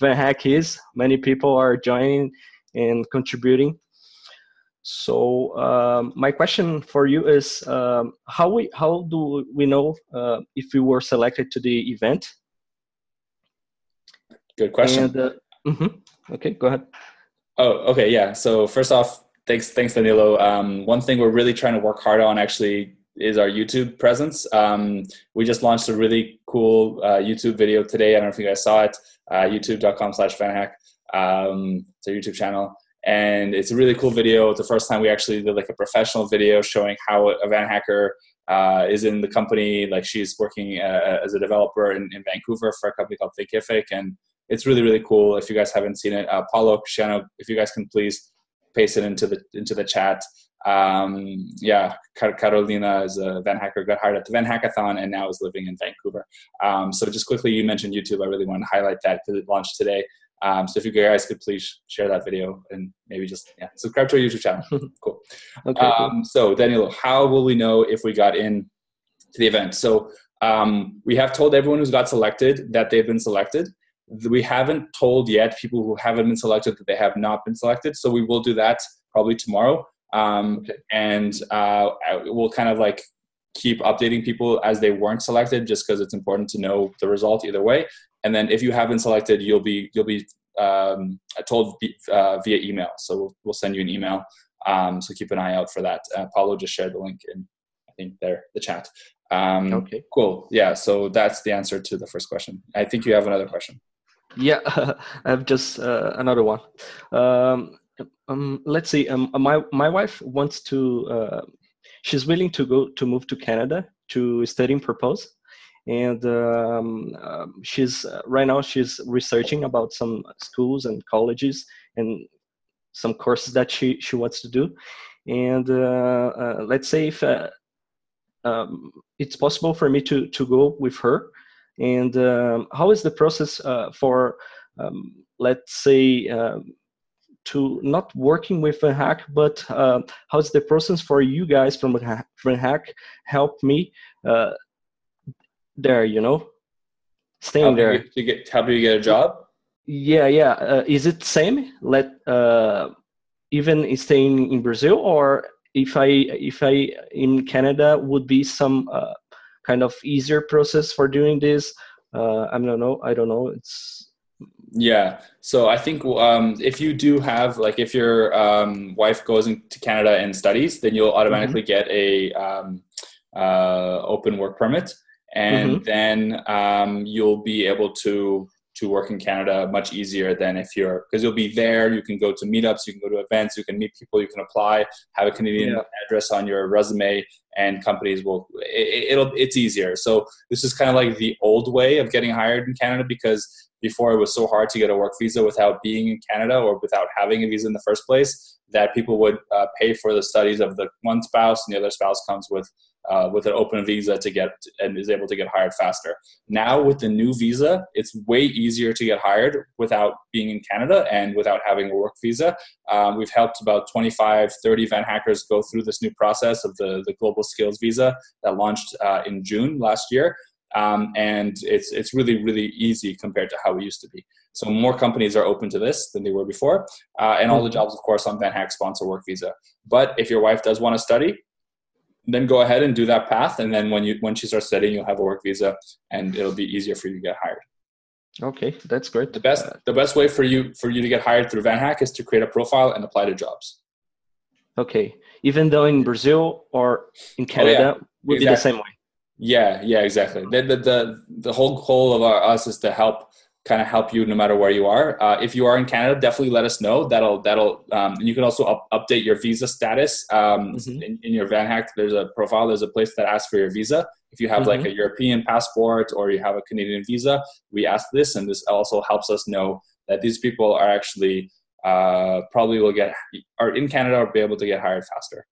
VanHack is. Many people are joining and contributing. So my question for you is, how do we know if we were selected to the event? Good question. And, okay, go ahead. Oh, okay, yeah. So first off, thanks, Danilo. One thing we're really trying to work hard on actually is our YouTube presence. We just launched a really cool YouTube video today. I don't know if you guys saw it. YouTube.com/VanHack. It's our YouTube channel. And it's a really cool video. It's the first time we actually did like a professional video showing how a VanHacker is in the company. Like she's working as a developer in Vancouver for a company called Thinkific. And it's really, really cool. If you guys haven't seen it, Paulo, Cristiano, if you guys can please paste it into the chat. Yeah, Carolina is a VanHacker, got hired at the VanHackathon and now is living in Vancouver. So just quickly, you mentioned YouTube. I really want to highlight that because it launched today. So if you guys could please share that video and maybe just subscribe to our YouTube channel. Cool. Okay, cool. So Danilo, how will we know if we got in to the event? So we have told everyone who's got selected that they've been selected. We haven't told yet people who haven't been selected that they have not been selected. So we will do that probably tomorrow. And we'll kind of like keep updating people as they weren't selected, just because it's important to know the result either way. And then if you have been selected, you'll be told via email. So we'll send you an email. So keep an eye out for that. Paulo just shared the link in, I think, the chat. Okay. Cool. Yeah. So that's the answer to the first question. I think you have another question. Yeah, I have just another one. Let's see. My wife wants to. She's willing to move to Canada to studying purpose, and she's right now she's researching about some schools and colleges and some courses that she wants to do. And let's say if it's possible for me to go with her. And how is the process for, let's say, to not working with VanHack, but how's the process for you guys from VanHack help me there, staying there? Help you get a job? Yeah. Is it same? Even staying in Brazil, or if I in Canada would be some kind of easier process for doing this? I don't know. Yeah. So I think if you do have, like, if your wife goes into Canada and studies, then you'll automatically get a open work permit, and then you'll be able to work in Canada much easier than because you'll be there. You can go to meetups, you can go to events, you can meet people, you can apply, have a Canadian address on your resume, and companies it's easier. So this is kind of like the old way of getting hired in Canada, because before it was so hard to get a work visa without being in Canada or without having a visa in the first place, that people would pay for the studies of the one spouse, and the other spouse comes with an open visa and is able to get hired faster. Now with the new visa, it's way easier to get hired without being in Canada and without having a work visa. We've helped about 25, 30 VanHackers go through this new process of the global skills visa that launched in June last year. And it's really, really easy compared to how it used to be. So more companies are open to this than they were before. And all the jobs, of course, on VanHack sponsor work visa. But if your wife does want to study, then go ahead and do that path. And then when she starts studying, you'll have a work visa, and it'll be easier for you to get hired. Okay, that's great. The best way for you to get hired through VanHack is to create a profile and apply to jobs. Okay, even though in Brazil or in Canada would be the same way. Yeah, exactly. The whole goal of us is to help you no matter where you are. If you are in Canada, definitely let us know. That'll you can also update your visa status in your VanHack. There's a profile. There's a place that asks for your visa. If you have like a European passport or you have a Canadian visa, we ask this, and this also helps us know that these people are actually probably are in Canada or be able to get hired faster.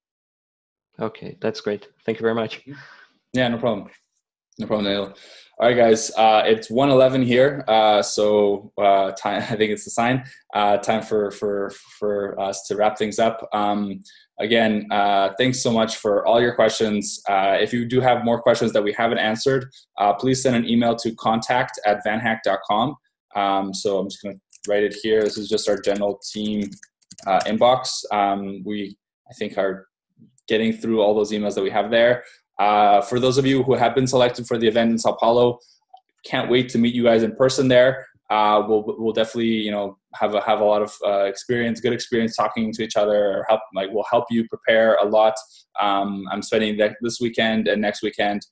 Okay, that's great. Thank you very much. Yeah, no problem. No problem, Daniel. All right, guys, it's 1:11 here, so time. I think it's the sign. Time for us to wrap things up. Again, thanks so much for all your questions. If you do have more questions that we haven't answered, please send an email to contact@vanhack.com. So I'm just going to write it here. This is just our general team inbox. We, I think, are getting through all those emails that we have there. For those of you who have been selected for the event in Sao Paulo, can't wait to meet you guys in person there. We'll definitely, have a lot of good experience talking to each other. We'll help you prepare a lot. I'm spending this weekend and next weekend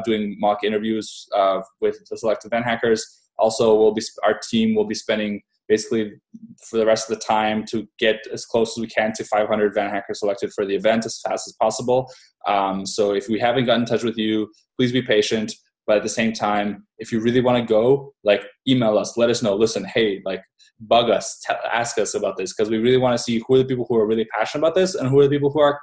doing mock interviews with the selected event hackers. Also, our team will be spending basically for the rest of the time to get as close as we can to 500 van hackers selected for the event as fast as possible. So if we haven't gotten in touch with you, please be patient. But at the same time, if you really want to go, email us, let us know. Listen, hey, bug us, ask us about this, because we really want to see who are the people who are really passionate about this and who are the people who are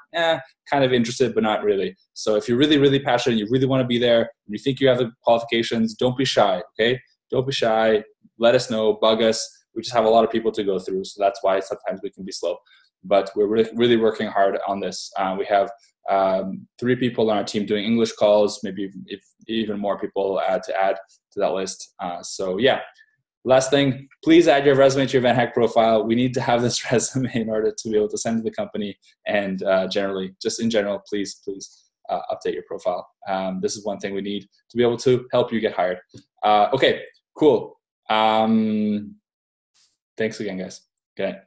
kind of interested but not really. So if you're really, really passionate, you really want to be there, and you think you have the qualifications, don't be shy, okay? Don't be shy. Let us know, bug us. We just have a lot of people to go through, so that's why sometimes we can be slow. But we're really working hard on this. We have 3 people on our team doing English calls, maybe if even more people to add to that list. So yeah, last thing, please add your resume to your VanHack profile. We need to have this resume in order to be able to send to the company. And just in general, please update your profile. This is one thing we need to be able to help you get hired. Okay, cool. Thanks again, guys. Good night.